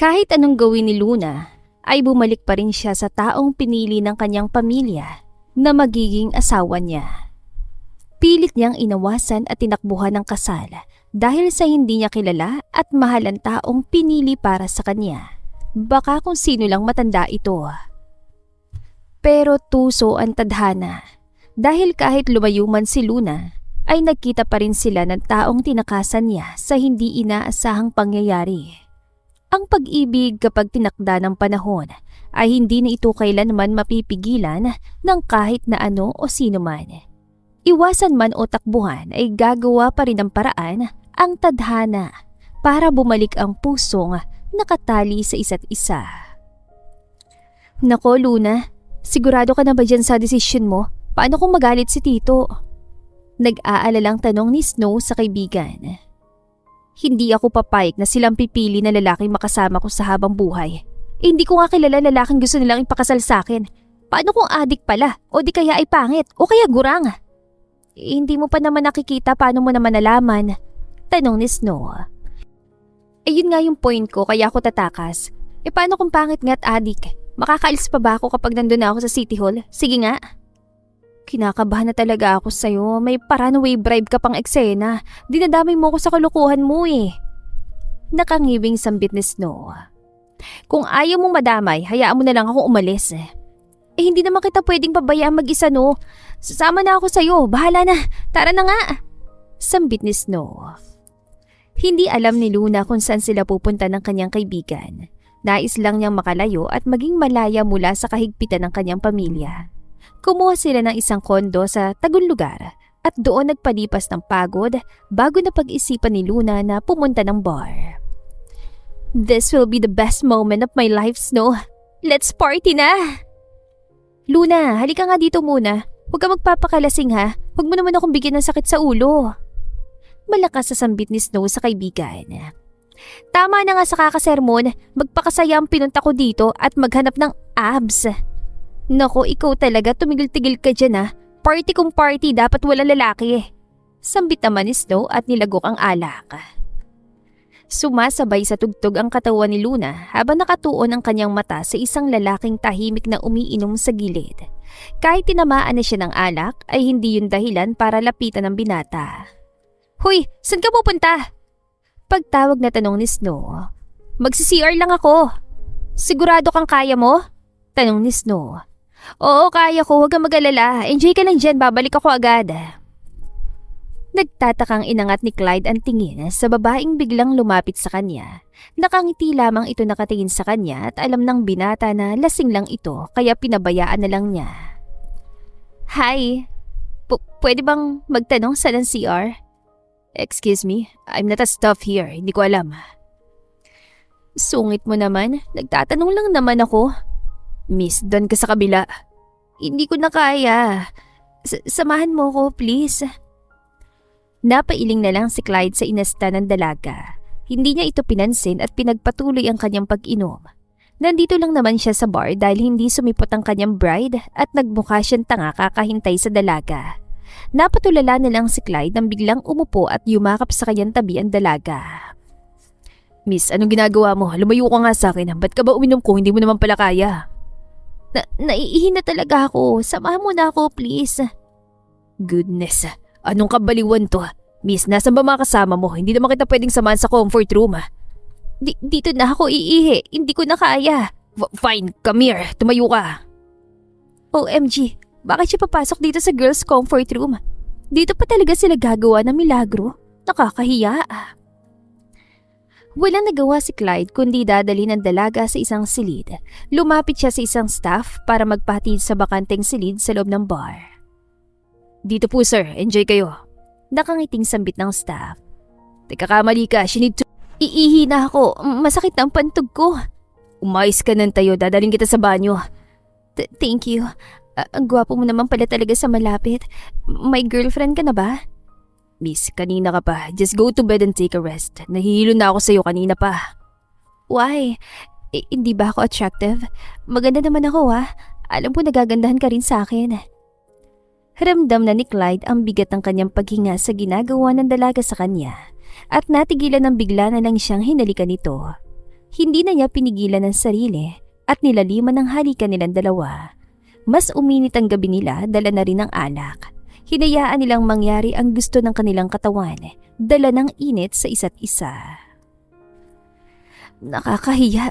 Kahit anong gawin ni Luna, ay bumalik pa rin siya sa taong pinili ng kanyang pamilya na magiging asawa niya. Pilit niyang inawasan at tinakbuhan ng kasal dahil sa hindi niya kilala at mahal ang taong pinili para sa kanya. Baka kung sino lang matanda ito. Pero tuso ang tadhana dahil kahit lumayo man si Luna, ay nagkita pa rin sila ng taong tinakasan niya sa hindi inaasahang pangyayari. Ang pag-ibig kapag tinakda ng panahon ay hindi na ito kailanman mapipigilan ng kahit na ano o sino man. Iwasan man o takbuhan ay gagawa pa rin ng paraan ang tadhana para bumalik ang pusong nakatali sa isa't isa. Nako Luna, sigurado ka na ba dyan sa desisyon mo? Paano kung magalit si Tito? Nag-aalalang tanong ni Snow sa kaibigan. Hindi ako papayag na silang pipili na lalaking makasama ko sa habang buhay. Hindi ko nga kilala lalaking gusto nilang ipakasal sa akin. Paano kung adik pala o di kaya ay pangit o kaya gurang? Hindi mo pa naman nakikita, paano mo naman nalaman? Tanong ni Snow. Ayun nga yung point ko kaya ako tatakas. Paano kung pangit nga at adik? Makakaalis pa ba ako kapag nandun na ako sa City Hall? Sige nga. Kinakabahan na talaga ako sa'yo. May paranaway bribe ka pang eksena. Dinadamay mo ko sa kalukuhan mo eh. Nakangibing sambit ni Snow. Kung ayaw mong madamay, hayaan mo na lang ako umalis. Hindi naman kita pwedeng pabayaan mag-isa no. Sasama na ako sa'yo. Bahala na. Tara na nga. Sambit ni Snow. Hindi alam ni Luna kung saan sila pupunta ng kanyang kaibigan. Nais lang niyang makalayo at maging malaya mula sa kahigpitan ng kanyang pamilya. Kumuha sila ng isang kondo sa tagong lugar at doon nagpalipas ng pagod bago na pag-isipan ni Luna na pumunta ng bar. This will be the best moment of my life, Snow. Let's party na! Luna, halika nga dito muna. Huwag ka magpapakalasing ha. Huwag mo naman akong bigyan ng sakit sa ulo. Malakas sa sambit ni Snow sa kaibigan. Tama na nga sa kakasermon, magpakasaya ang pinunta ko dito at maghanap ng abs. Nako, ikaw talaga, tumigil-tigil ka dyan ha. Party kung party, dapat walang lalaki. Sambit naman ni Snow at nilagok ang alak. Sumasabay sa tugtog ang katawan ni Luna habang nakatuon ang kanyang mata sa isang lalaking tahimik na umiinom sa gilid. Kahit tinamaan na siya ng alak ay hindi yun dahilan para lapitan ng binata. Hoy, saan ka pupunta? Pagtawag na tanong ni Snow. Magsi-CR lang ako. Sigurado kang kaya mo? Tanong ni Snow. Oo, kaya ko, huwag kang mag-alala. Enjoy ka lang dyan, babalik ako agad. Nagtatakang inangat ni Clyde ang tingin sa babaeng biglang lumapit sa kanya. Nakangiti lamang ito nakatingin sa kanya at alam ng binata na lasing lang ito kaya pinabayaan na lang niya. Hi, pwede bang magtanong sa ng CR? Excuse me, I'm not a staff here, hindi ko alam. Sungit mo naman, nagtatanong lang naman ako. Miss, doon ka sa kabila. Hindi ko na kaya. Samahan mo ko, please. Napailing na lang si Clyde sa inasta ng dalaga. Hindi niya ito pinansin at pinagpatuloy ang kanyang pag-inom. Nandito lang naman siya sa bar dahil hindi sumipot ang kanyang bride at nagmukha siyang tanga kakahintay sa dalaga. Napatulala na lang si Clyde nang biglang umupo at yumakap sa kanyang tabi ang dalaga. Miss, anong ginagawa mo? Lumayo ka nga sa akin. Ba't ka ba uminom ko? Hindi mo naman pala kaya. Naiihi na talaga ako. Samahan mo na ako, please. Goodness, anong kabaliwan to? Miss, nasan ba mga kasama mo? Hindi naman kita pwedeng samahan sa comfort room. Dito na ako iihi. Hindi ko na kaya. Fine, come here. Tumayo ka. OMG, bakit siya papasok dito sa girls' comfort room? Dito pa talaga sila gagawa ng milagro? Nakakahiya. Walang nagawa si Clyde kundi dadali ng dalaga sa isang silid. Lumapit siya sa isang staff para magpahatid sa bakanteng silid sa loob ng bar. Dito po sir, enjoy kayo. Nakangiting sambit ng staff. Teka, kamali ka, she need to... Iihi na ako, masakit ang pantog ko. Umayos ka ng tayo, dadaling kita sa banyo. Thank you. Ang gwapo mo naman pala talaga sa malapit. May girlfriend ka na ba? Miss, kanina ka pa. Just go to bed and take a rest. Nahihilo na ako sa'yo kanina pa. Why? Hindi ba ako attractive? Maganda naman ako Alam ko nagagandahan ka rin sa akin. Ramdam na ni Clyde ang bigat ng kanyang paghinga sa ginagawa ng dalaga sa kanya at natigilan ng bigla na lang siyang hinalikan nito. Hindi na niya pinigilan ng sarili at nilaliman ng halikan nilang dalawa. Mas uminit ang gabi nila, dala na rin ng alak. Hinayaan nilang mangyari ang gusto ng kanilang katawan, dala ng init sa isa't isa. Nakakahiya.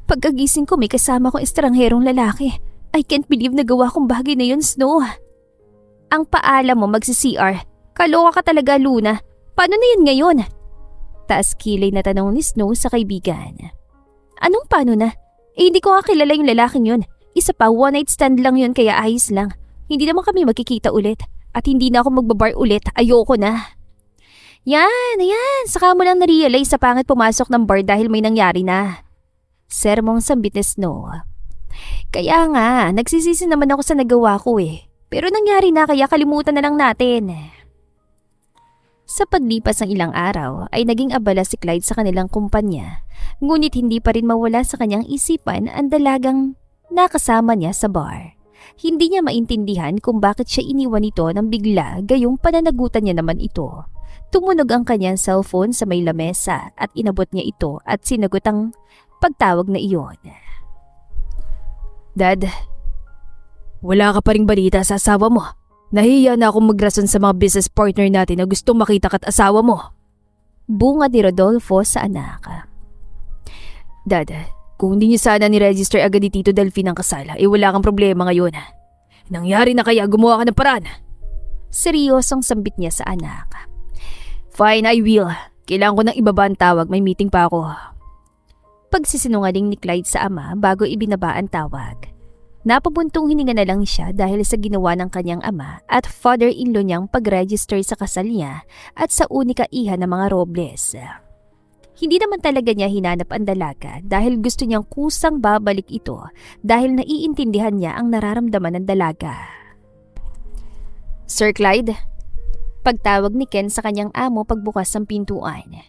Pagkagising ko may kasama kong estrangherong lalaki. I can't believe na gawa kong bagay na yun, Snow. Ang paalam mo magsi-CR. Kaloka ka talaga, Luna. Paano na yun ngayon? Taas kilay na tanong ni Snow sa kaibigan. Anong paano na? Hindi ko nga kilala yung lalaking yun. Isa pa, one night stand lang yun kaya ayos lang. Hindi naman kami magkikita ulit. At hindi na ako magbabar ulit. Ayoko na. Yan. Saka mo lang na-realize sa pangit pumasok ng bar dahil may nangyari na. Sermong sambit ni Snow. Kaya nga, nagsisisi naman ako sa nagawa ko eh. Pero nangyari na kaya kalimutan na lang natin. Sa paglipas ng ilang araw ay naging abala si Clyde sa kanilang kumpanya. Ngunit hindi pa rin mawala sa kanyang isipan ang dalagang nakasama niya sa bar. Hindi niya maintindihan kung bakit siya iniwan ito ng bigla, gayong pananagutan niya naman ito. Tumunog ang kanyang cellphone sa may lamesa at inabot niya ito at sinagot ang pagtawag na iyon. Dad, wala ka pa ring balita sa asawa mo. Nahiya na akong magrason sa mga business partner natin na gustong makita ka't asawa mo. Bunga ni Rodolfo sa anak. Dad, kung hindi niyo sana ni-register agad ni Tito Delphine ang kasal, wala kang problema ngayon. Nangyari na kaya gumawa ka ng paraan. Seryosong sambit niya sa anak. Fine, I will. Kailangan ko ng ibaba ang tawag, may meeting pa ako. Pagsisinungaling ni Clyde sa ama bago ibinaba ang tawag. Napabuntong hininga na lang siya dahil sa ginawa ng kanyang ama at father-in-law niyang pag-register sa kasal niya at sa unika iha ng mga Robles. Hindi naman talaga niya hinanap ang dalaga dahil gusto niyang kusang babalik ito dahil naiintindihan niya ang nararamdaman ng dalaga. Sir Clyde? Pagtawag ni Ken sa kanyang amo pagbukas ng pintuan.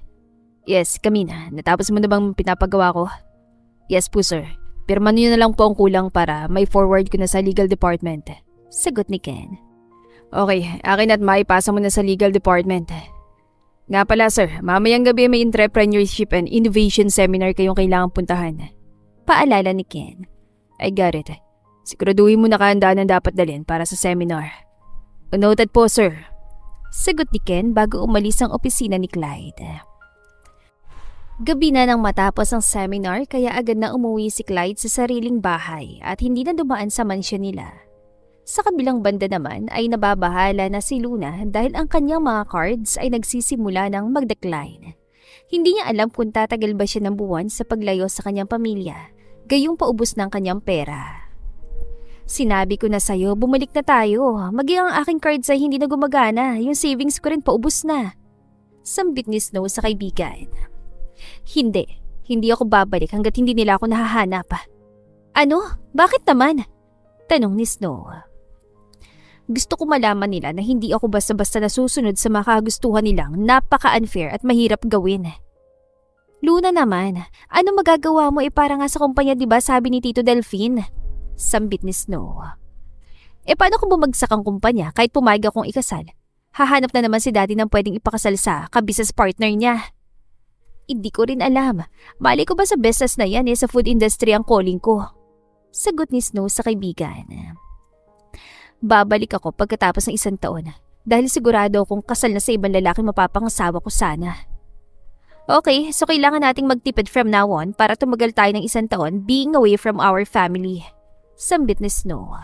Yes, kami na. Natapos mo na bang pinapagawa ko? Yes po sir. Pirma niyo na lang po ang kulang para may forward ko na sa legal department. Sagot ni Ken. Okay, akin at maipasa mo na sa legal department. Nga pala sir, mamayang gabi may entrepreneurship and innovation seminar kayong kailangang puntahan. Paalala ni Ken. I got it. Siguraduhin mo na kahandaan ang dapat dalhin para sa seminar. Noted po sir. Sagot ni Ken bago umalis ang opisina ni Clyde. Gabi na nang matapos ang seminar kaya agad na umuwi si Clyde sa sariling bahay at hindi na dumaan sa mansyon nila. Sa kabilang banda naman ay nababahala na si Luna dahil ang kanyang mga cards ay nagsisimula ng mag-decline. Hindi niya alam kung tatagal ba siya ng buwan sa paglayo sa kanyang pamilya, gayong paubos ng kanyang pera. Sinabi ko na sa'yo, bumalik na tayo. Maging ang aking cards ay hindi na gumagana, yung savings ko rin paubos na. Sambit ni Snow sa kaibigan. Hindi ako babalik hanggat hindi nila ako nahahanap. Ano? Bakit naman? Tanong ni Snow. Gusto ko malaman nila na hindi ako basta-basta nasusunod sa makagustuhan nilang napaka-unfair at mahirap gawin. Luna naman, ano magagawa mo para nga sa kumpanya diba sabi ni Tito Delphine? Sambit ni Snow. Paano kung bumagsak ang kumpanya kahit pumayag akong ikasal? Hahanap na naman si Daddy ng pwedeng ipakasal sa ka-business partner niya. Hindi ko rin alam. Mali ko ba sa business na yan sa food industry ang calling ko? Sagot ni Snow sa kaibigan. Babalik ako pagkatapos ng 1 taon dahil sigurado akong kasal na sa ibang lalaki mapapangasawa ko sana. Okay, so kailangan nating magtipid from now on para tumagal tayo ng 1 taon being away from our family. Sambit ni Snow.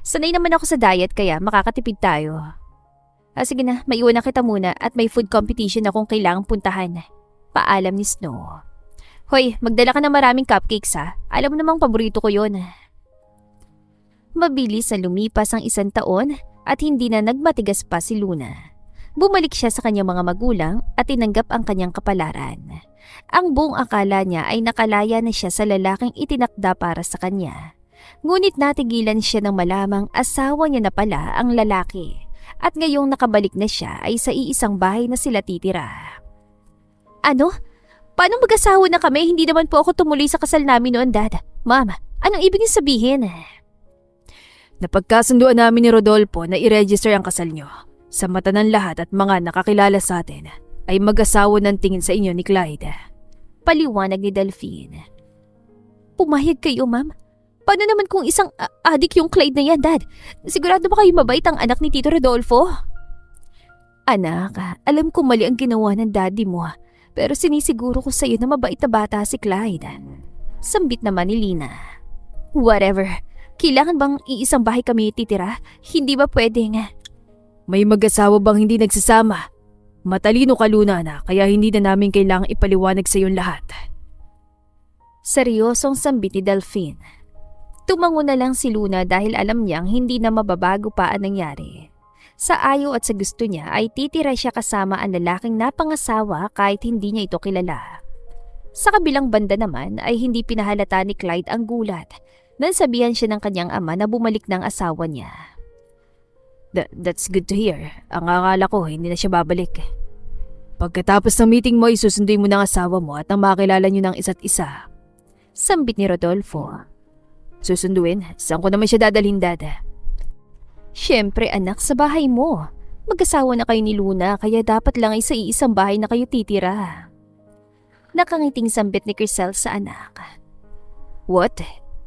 Sanay naman ako sa diet kaya makakatipid tayo. Sige na, maiwan na kita muna at may food competition akong kailangang puntahan. Paalam ni Snow. Hoy, magdala ka ng maraming cupcakes ha. Alam mo namang paborito ko yon. Mabilis na lumipas ang 1 taon at hindi na nagmatigas pa si Luna. Bumalik siya sa kanyang mga magulang at tinanggap ang kanyang kapalaran. Ang buong akala niya ay nakalaya na siya sa lalaking itinakda para sa kanya. Ngunit natigilan siya ng malamang asawa niya na pala ang lalaki. At ngayong nakabalik na siya ay sa iisang bahay na sila titira. Ano? Paano mag-asawa na kami? Hindi naman po ako tumuloy sa kasal namin noon, Dad. Ma'am, anong ibig niyo sabihin? Napagkasunduan namin ni Rodolfo na i-register ang kasal niyo. Sa mata ng lahat at mga nakakilala sa atin, ay mag-asawa ng tingin sa inyo ni Clyde. Paliwanag ni Delphine. Pumayag kayo, ma'am? Paano naman kung isang adik yung Clyde na yan, Dad? Sigurado ba kayo mabait ang anak ni Tito Rodolfo? Anak, alam ko mali ang ginawa ng daddy mo, pero sinisiguro ko sa'yo na mabait na bata si Clyde. Sambit naman ni Lina. Whatever. Kailangan bang iisang bahay kami titira? Hindi ba pwedeng? May mag-asawa bang hindi nagsasama? Matalino ka, Luna, na kaya hindi na namin kailangang ipaliwanag sa iyong lahat. Seryosong sambit ni Delphine. Tumango na lang si Luna dahil alam niyang hindi na mababago pa ang nangyari. Sa ayaw at sa gusto niya ay titira siya kasama ang lalaking napangasawa kahit hindi niya ito kilala. Sa kabilang banda naman ay hindi pinahalata ni Clyde ang gulat nang sabihan siya ng kanyang ama na bumalik ng asawa niya. That's good to hear. Ang akala ko hindi na siya babalik. Pagkatapos ng meeting mo, isusunduin mo ng asawa mo at nang makilala niyo ng isa't isa. Sambit ni Rodolfo. Susunduin? Saan ko naman siya dadalhin, Dad? Siyempre anak, sa bahay mo. Mag-asawa na kayo ni Luna kaya dapat lang ay sa iisang bahay na kayo titira. Nakangiting sambit ni Crisel sa anak. What?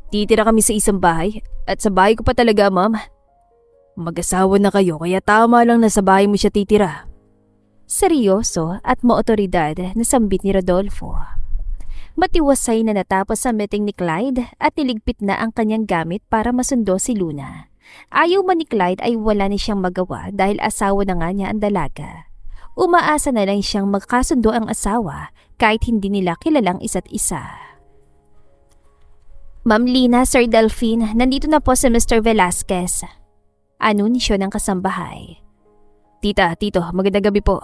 Titira kami sa isang bahay? At sa bahay ko pa talaga, Ma'am? Mag-asawa na kayo kaya tama lang na sa bahay mo siya titira. Seryoso at maotoridad na sambit ni Rodolfo. Matiwasay na natapos ang meeting ni Clyde at niligpit na ang kanyang gamit para masundo si Luna. Ayaw man ni Clyde ay wala na siyang magawa dahil asawa na nga niya ang dalaga. Umaasa na lang siyang magkasundo ang asawa kahit hindi nila kilalang isa't isa. Ma'am Lina, Sir Delphine, nandito na po si Mr. Velasquez. Anunsyo ng kasambahay. Tita, tito, magandang gabi po.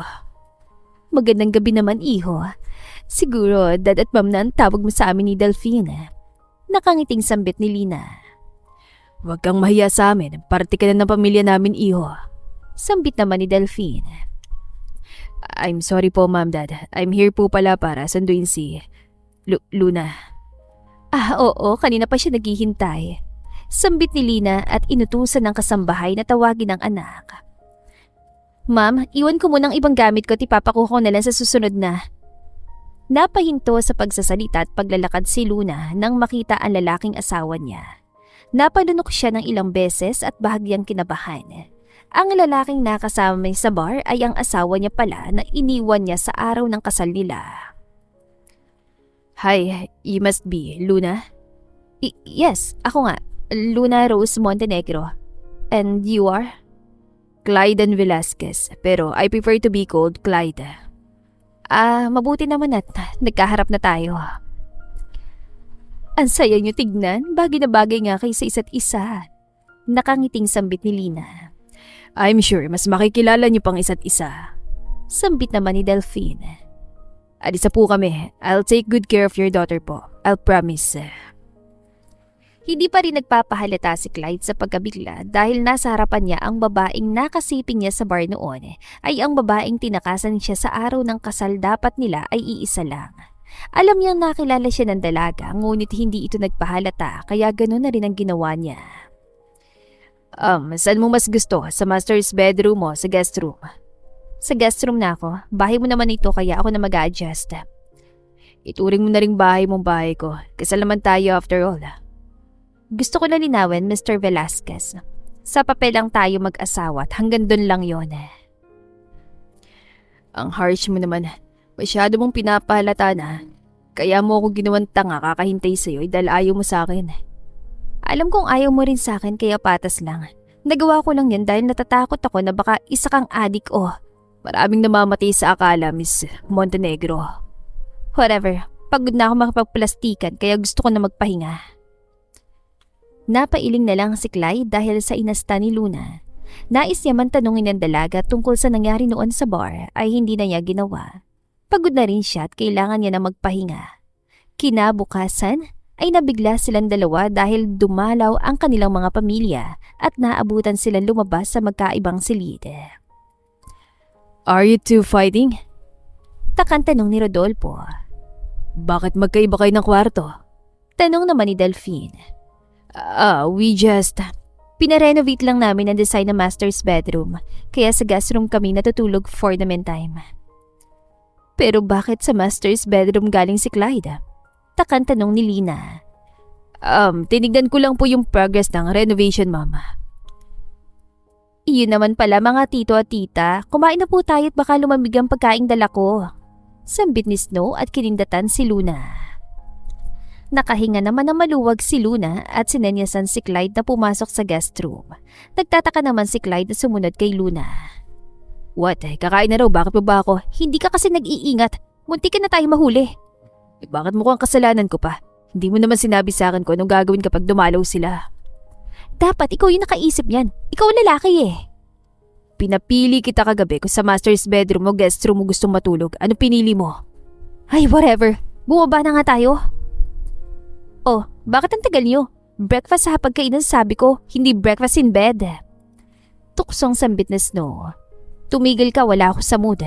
Magandang gabi naman, iho. Siguro, dad at ma'am na ang tawag mo sa amin ni Delphine. Nakangiting sambit ni Lina. Huwag kang mahiya sa amin. Parte ka na ng pamilya namin, iho. Sambit naman ni Delphine. I'm sorry po, Ma'am, Dad. I'm here po pala para sunduin si Luna. Oo, kanina pa siya naghihintay. Sambit ni Lina at inutusan ng kasambahay na tawagin ang anak. Ma'am, iwan ko munang ibang gamit ko at ipapakuha ko na lang sa susunod na. Napahinto sa pagsasalita at paglalakad si Luna nang makita ang lalaking asawa niya. Napalunok siya ng ilang beses at bahagyang kinabahan. Ang lalaking nakasama sa bar ay ang asawa niya pala na iniwan niya sa araw ng kasal nila. Hi, you must be Luna? Yes, ako nga. Luna Rose Montenegro. And you are? Clyde Velasquez, pero I prefer to be called Clyde. Mabuti naman at nagkaharap na tayo. Ang saya niyo tignan, bagay na bagay nga kayo sa isa't isa. Nakangiting sambit ni Lina. I'm sure mas makikilala niyo pang isa't isa. Sambit naman ni Delphine. Alisa po kami. I'll take good care of your daughter po. I'll promise. Hindi pa rin nagpapahalata si Clyde sa pagkabigla dahil nasa harapan niya ang babaeng nakasiping niya sa bar noon ay ang babaeng tinakasan siya sa araw ng kasal dapat nila ay iisa lang. Alam niyang nakilala siya ng dalaga ngunit hindi ito nagpahalata kaya gano'n na rin ang ginawa niya. Saan mo mas gusto? Sa master's bedroom o sa guest room? Sa guest room na ako. Bahay mo naman ito kaya ako na mag-a-adjust. Ituring mo na ring bahay mong bahay ko. Kasal naman tayo after all. Gusto ko na linawin, Mr. Velasquez. Sa papel lang tayo mag-asawa at hanggang doon lang yon. Ang harsh mo naman. Masyado mong pinapahalata na. Kaya mo ako ginawang tanga kakahintay sa'yo dahil ayaw mo sa akin. Alam kong ayaw mo rin sa akin kaya patas lang. Nagawa ko lang yan dahil natatakot ako na baka isa kang adik o. Maraming namamatay sa akala, Miss Montenegro. Whatever. Pagod na ako makapagplastikan kaya gusto ko na magpahinga. Napailing na lang si Clyde dahil sa inasta ni Luna. Nais niya man tanungin ng dalaga tungkol sa nangyari noon sa bar ay hindi na niya ginawa. Pagod na rin siya at kailangan niya na magpahinga. Kinabukasan ay nabigla silang dalawa dahil dumalaw ang kanilang mga pamilya at naabutan silang lumabas sa magkaibang silid. Are you two fighting? Takang tanong ni Rodolfo. Bakit magkaiba kayo ng kwarto? Tanong naman ni Delphine. We just... Pinarenovate lang namin ang design ng master's bedroom, kaya sa guest room kami natutulog for the meantime. Pero bakit sa master's bedroom galing si Clyde? Takang tanong ni Lina. Tinignan ko lang po yung progress ng renovation, mama. Iyon naman pala mga tito at tita, kumain na po tayo at baka lumamig ang pagkaing dala ko. Sambit ni Snow at kinindatan si Luna. Nakahinga naman na maluwag si Luna at sinenyasan si Clyde na pumasok sa guest room. Nagtataka naman si Clyde na sumunod kay Luna. What? Kakain na raw, bakit pa ba ako? Hindi ka kasi nag-iingat. Munti ka na tayo mahuli. Bakit mukhang kasalanan ko pa? Hindi mo naman sinabi sa akin kung anong gagawin kapag dumalaw sila. Dapat ikaw yung nakaisip niyan. Ikaw ang lalaki eh. Pinapili kita kagabi kung sa master's bedroom o guest room mo gustong matulog. Ano pinili mo? Ay, whatever. Bumaba na nga tayo. Oh, bakit ang tagal niyo? Breakfast sa hapagkainan sabi ko, hindi breakfast in bed. Tuksong sambit na Snow. Tumigil ka, wala ako sa mood.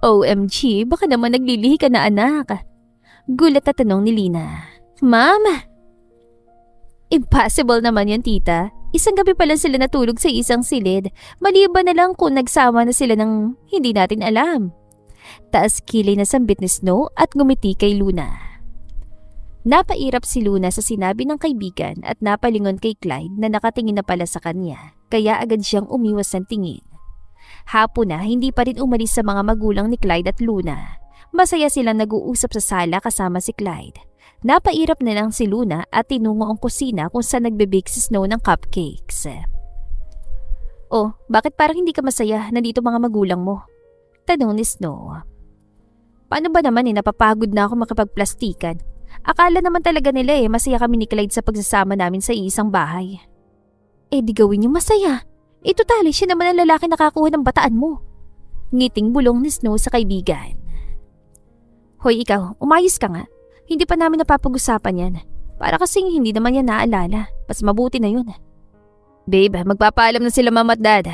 OMG, baka naman naglilihi ka na anak. Gulat na tanong ni Lina. Ma'am! Impossible naman yan, tita. Isang gabi pa lang sila natulog sa isang silid. Maliban na lang kung nagsama na sila ng hindi natin alam. Taas kilay na sambit ni Snow at ngumiti kay Luna. Napairap si Luna sa sinabi ng kaibigan at napalingon kay Clyde na nakatingin na pala sa kanya, kaya agad siyang umiwas ng tingin. Hapon na hindi pa rin umalis sa mga magulang ni Clyde at Luna. Masaya silang nag-uusap sa sala kasama si Clyde. Napairap na lang si Luna at tinungo ang kusina kung saan nagbe-bake si Snow ng cupcakes. Oh, bakit parang hindi ka masaya? Nandito mga magulang mo. Tanong ni Snow. Paano ba naman napapagod na ako makipagplastikan? Akala naman talaga nila masaya kami ni Clyde sa pagsasama namin sa iisang bahay. Di gawin yung masaya. Totally siya naman ang lalaki nakakuha ng bataan mo. Ngiting bulong ni Snow sa kaibigan. Hoy ikaw, umayos ka nga. Hindi pa namin napapag-usapan yan. Para kasing hindi naman yan naalala. Mas mabuti na yun. Babe, magpapaalam na sila mama at dad.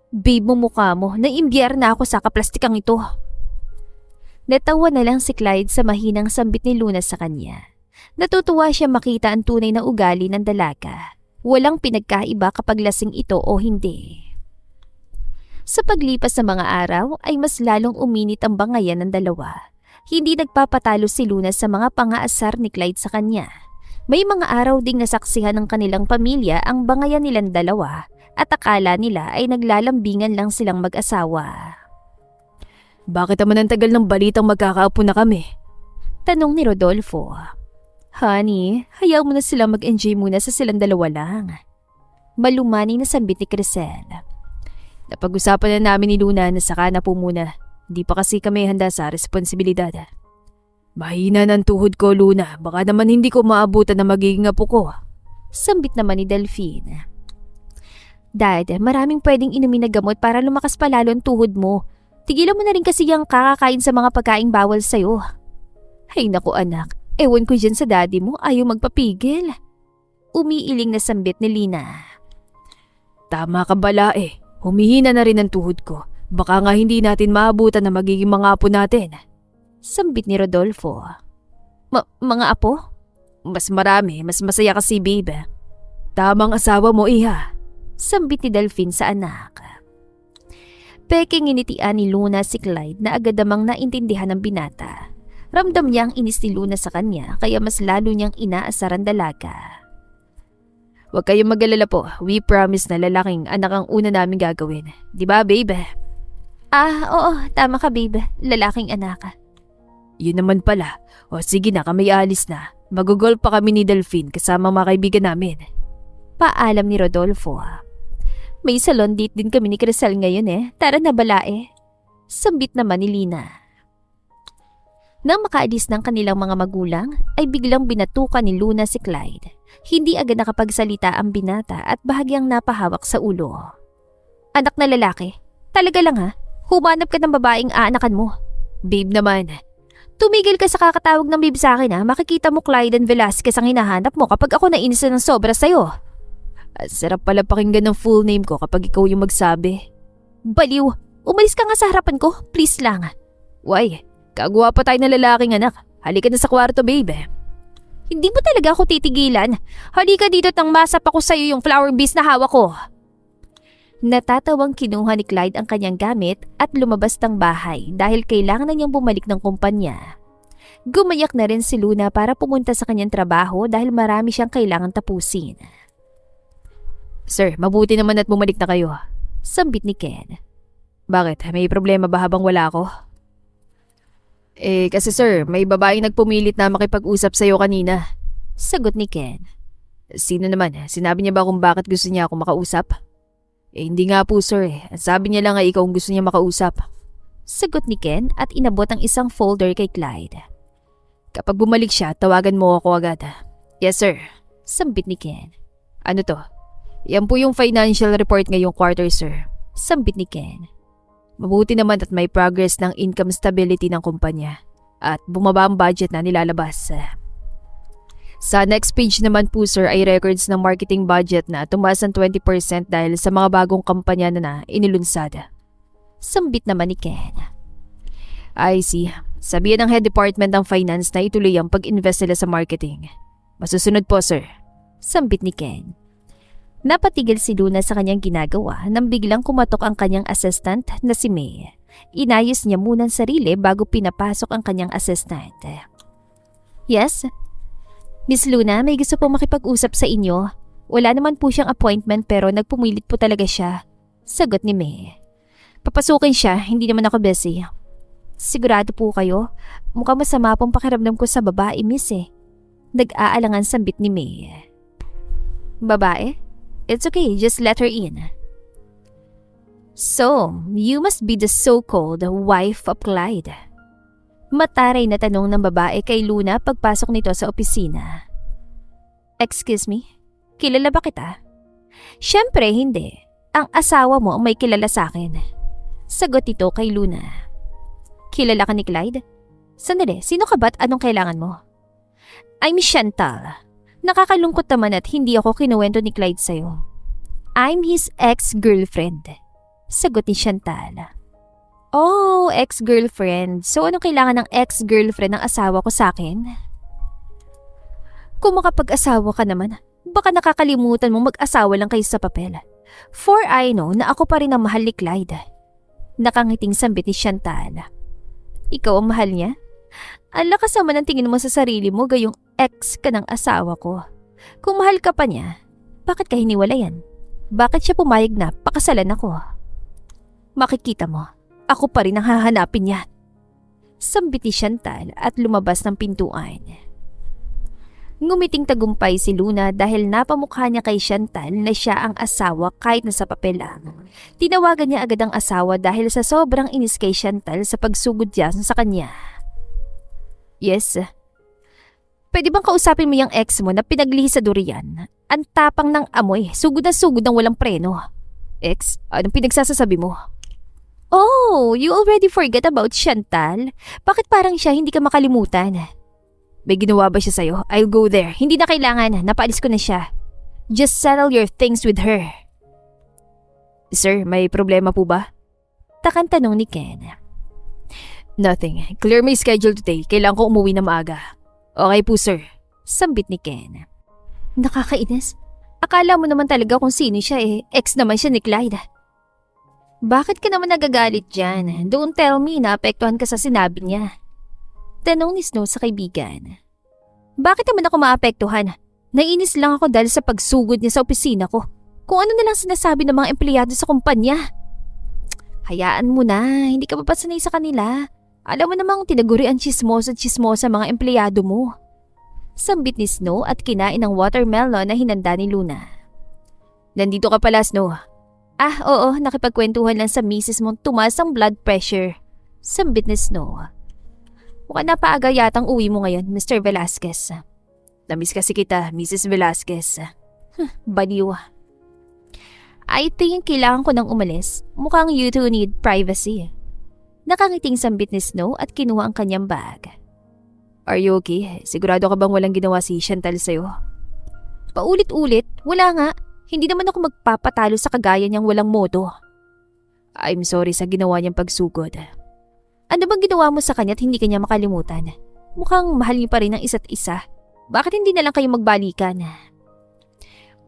Babe mo mukha mo, naimbyer na ako sa kaplastikang ito. Natawa na lang si Clyde sa mahinang sambit ni Luna sa kanya. Natutuwa siya makita ang tunay na ugali ng dalaga. Walang pinagkaiba kapag lasing ito o hindi. Sa paglipas ng mga araw ay mas lalong uminit ang bangayan ng dalawa. Hindi nagpapatalo si Luna sa mga pangaasar ni Clyde sa kanya. May mga araw ding nasaksihan ng kanilang pamilya ang bangayan nilang dalawa at akala nila ay naglalambingan lang silang mag-asawa. Bakit naman ang tagal ng balitang magkakaupo na kami? Tanong ni Rodolfo. Honey, hayaan mo na sila mag-enjoy muna sa silang dalawa lang. Malumani na sambit ni Crisel. Napag-usapan na namin ni Luna na saka na po muna. Di pa kasi kami handa sa responsibilidad. Mahina ng tuhod ko, Luna. Baka naman hindi ko maabutan na magiging apo ko. Sambit naman ni Delphine. Dad, maraming pwedeng inumin na gamot para lumakas pa lalo ang tuhod mo. Tigilan mo na rin kasi yung kakakain sa mga pagkaing bawal sa'yo. Ay naku anak, ewan ko dyan sa daddy mo, ayaw magpapigil. Umiiling na sambit ni Lina. Tama ka bala humihina na rin ang tuhod ko. Baka nga hindi natin maabutan na magiging mga apo natin. Sambit ni Rodolfo. Mga apo? Mas marami, mas masaya kasi babe. Tamang asawa mo iha. Sambit ni Delphine sa anak. Peking initian ni Luna si Clyde na agad namang naintindihan ng binata. Ramdam niya ang inis ni Luna sa kanya kaya mas lalo niyang inaasar ang dalaga. Huwag kayong mag-alala po. We promise na lalaking anak ang una namin gagawin. Di ba babe? Oo, tama ka babe. Lalaking anak. Yun naman pala. O sige na, kami alis na. Magugol pa kami ni Delphine kasama mga kaibigan namin. Paalam ni Rodolfo. May salon date din kami ni Crisel ngayon Tara na balae. Sambit naman ni Lina. Nang makaalis ng kanilang mga magulang, ay biglang binatukan ni Luna si Clyde. Hindi agad nakapagsalita ang binata at bahagyang napahawak sa ulo. Anak na lalaki, talaga lang humanap ka ng babaeng aanakan mo. Babe naman. Tumigil ka sa kakatawag ng babe sa akin Makikita mo Clyde Velasquez ang hinahanap mo kapag ako nainis ng sobra sa'yo. Sarap pala pakinggan ng full name ko kapag ikaw yung magsabi. Baliw, umalis ka nga sa harapan ko, please lang. Why? Kagwa pa tayo na lalaking anak. Halika na sa kwarto, babe. Hindi mo talaga ako titigilan. Halika dito tang masap ako sa'yo yung flower bees na hawak ko. Natatawang kinuha ni Clyde ang kanyang gamit at lumabas ng bahay dahil kailangan na niyang bumalik ng kumpanya. Gumayak na rin si Luna para pumunta sa kanyang trabaho dahil marami siyang kailangan tapusin. Sir, mabuti naman at bumalik na kayo. Sambit ni Ken. Bakit? May problema ba habang wala ako? Kasi sir, may babaeng nagpumilit na makipag-usap sa'yo kanina. Sagot ni Ken. Sino naman? Sinabi niya ba kung bakit gusto niya ako makausap? Hindi nga po sir. Ang sabi niya lang ay ikaw ang gusto niya makausap. Sagot ni Ken at inabot ang isang folder kay Clyde. Kapag bumalik siya, tawagan mo ako agad. Yes sir. Sambit ni Ken. Ano to? Yan po yung financial report ngayong quarter sir. Sambit ni Ken. Mabuti naman at may progress ng income stability ng kumpanya. At bumaba ang budget na nilalabas. Sa next page naman po sir ay records ng marketing budget na tumaas ng 20% dahil sa mga bagong kampanya na inilunsad. Sambit naman ni Ken. I see. Sabihin ng head department ng finance na ituloy ang pag-invest nila sa marketing. Masusunod po sir. Sambit ni Ken. Napatigil si Luna sa kanyang ginagawa nang biglang kumatok ang kanyang assistant na si May. Inayos niya muna ang sarili bago pinapasok ang kanyang assistant. Yes? Miss Luna, may gusto po makipag-usap sa inyo. Wala naman po siyang appointment pero nagpumilit po talaga siya. Sagot ni May. Papasukin siya, hindi naman ako busy. Sigurado po kayo? Mukhang masama pong pakiramdam ko sa babae, miss eh. Nag-aalangan sambit ni May. Babae? It's okay, just let her in. So, you must be the so-called wife of Clyde. Mataray na tanong ng babae kay Luna pagpasok nito sa opisina. Excuse me? Kilala ba kita? Siyempre hindi. Ang asawa mo ang may kilala sa akin. Sagot ito kay Luna. Kilala ka ni Clyde? Sandali, sino ka ba't anong kailangan mo? I'm Chantal. Nakakalungkot naman at hindi ako kinuwento ni Clyde sa'yo. I'm his ex-girlfriend. Sagot ni Chantal. Oh, ex-girlfriend. So anong kailangan ng ex-girlfriend ng asawa ko sa akin? Kung makapag-asawa ka naman, baka nakakalimutan mong mag-asawa lang kayo sa papel. For I know na ako pa rin ang mahal ni Clyde. Nakangiting sambit ni Chantal. Ikaw ang mahal niya? Ang lakas naman ang tingin mo sa sarili mo gayong ex ka ng asawa ko. Kung mahal ka pa niya, bakit ka hiniwalayan? Bakit siya pumayag na pakasalan ako? Makikita mo, ako pa rin ang hahanapin niya. Sambit ni Chantal at lumabas ng pintuan. Ngumiting tagumpay si Luna dahil napamukha niya kay Chantal na siya ang asawa kahit nasa papel lang. Tinawagan niya agad ang asawa dahil sa sobrang inis kay Chantal sa pagsugod niya sa kanya. Yes. Pwede bang kausapin mo yung ex mo na pinaglihi sa durian? Ang tapang ng amoy, sugod na sugod ng walang preno. Ex, anong pinagsasasabi mo? Oh, you already forget about Chantal? Bakit parang siya hindi ka makalimutan? May ginawa ba siya sa'yo? I'll go there. Hindi na kailangan. Napaalis ko na siya. Just settle your things with her. Sir, may problema po ba? Takang tanong ni Ken. Nothing. Clear my schedule today. Kailangan ko umuwi na maaga. Okay po, sir. Sambit ni Ken. Nakakainis. Akala mo naman talaga kung sino siya eh. Ex naman siya ni Clyde. Bakit ka naman nagagalit dyan? Don't tell me na apektuhan ka sa sinabi niya. Tanong ni Snow sa kaibigan. Bakit naman ako maapektuhan? Nainis lang ako dahil sa pagsugod niya sa opisina ko. Kung ano na lang sinasabi ng mga empleyado sa kumpanya. Hayaan mo na, hindi ka pa sanay sa kanila. Alam mo namang tinaguri ang chismosa mga empleyado mo. Sambit ni Snow at kinain ng watermelon na hinanda ni Luna. Nandito ka pala, Snow. Ah, oo, nakipagkwentuhan lang sa misis mong tumaas ang blood pressure. Sambit ni Snow. Mukhang napaaga yatang uwi mo ngayon, Mr. Velasquez. Namiss kasi kita, Mrs. Velasquez. Baliw. I think kailangan ko nang umalis. Mukhang you two need privacy. Nakangiting sambit ni Snow at kinuha ang kanyang bag. Are you okay? Sigurado ka bang walang ginawa si Chantal sa'yo? Paulit-ulit, wala nga. Hindi naman ako magpapatalo sa kagaya niyang walang modo. I'm sorry sa ginawa niyang pagsugod. Ano bang ginawa mo sa kanya at hindi kanya makalimutan? Mukhang mahal niyo pa rin ang isa't isa. Bakit hindi na lang kayo magbalikan?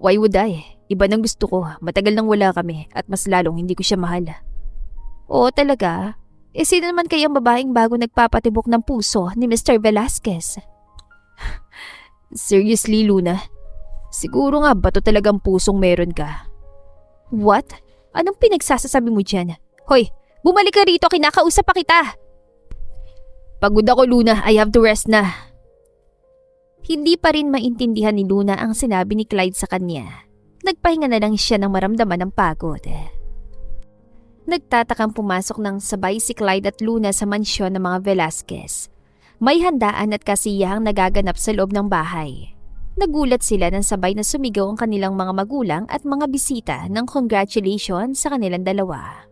Why would I? Iba nang gusto ko, matagal nang wala kami at mas lalong hindi ko siya mahal. Oo talaga? Sino naman kayang babaeng bago nagpapatibok ng puso ni Mr. Velasquez? Seriously, Luna? Siguro nga bato talagang pusong meron ka. What? Anong pinagsasasabi mo dyan? Hoy, bumalik ka rito, kinakausap pa kita! Pagod ako, Luna. I have to rest na. Hindi pa rin maintindihan ni Luna ang sinabi ni Clyde sa kanya. Nagpahinga na lang siya ng maramdaman ng pagod. Nagtatakang pumasok ng sabay si Clyde at Luna sa mansyon ng mga Velasquez. May handaan at kasiyahang nagaganap sa loob ng bahay. Nagulat sila nang sabay na sumigaw ang kanilang mga magulang at mga bisita ng congratulations sa kanilang dalawa.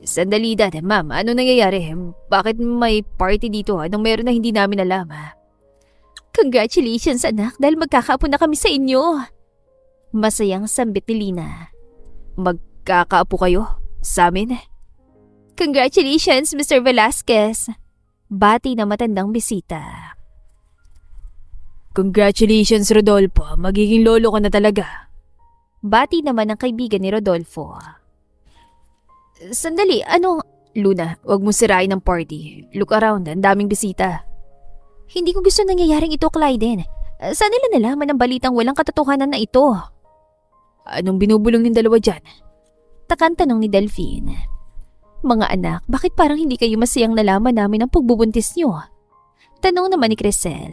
Sandali, Dad. Ma'am, ano nangyayari? Bakit may party dito? Anong meron na hindi namin alam? Congratulations anak dahil magkakaapo na kami sa inyo. Masayang sambit ni Lina. Magkakaapo kayo? Sa amin? Congratulations, Mr. Velasquez. Bati na matandang bisita. Congratulations, Rodolfo. Magiging lolo ka na talaga. Bati naman ang kaibigan ni Rodolfo. Sandali, ano? Luna, wag mo sirain ang party. Look around, ang daming bisita. Hindi ko gusto nangyayaring ito, Clyde. Saan nila nalaman ang balitang walang katotohanan na ito? Anong binubulong ng dalawa dyan? Takang tanong ni Delphine. Mga anak, bakit parang hindi kayo masayang nalaman namin ang pagbubuntis nyo? Tanong naman ni Crisel.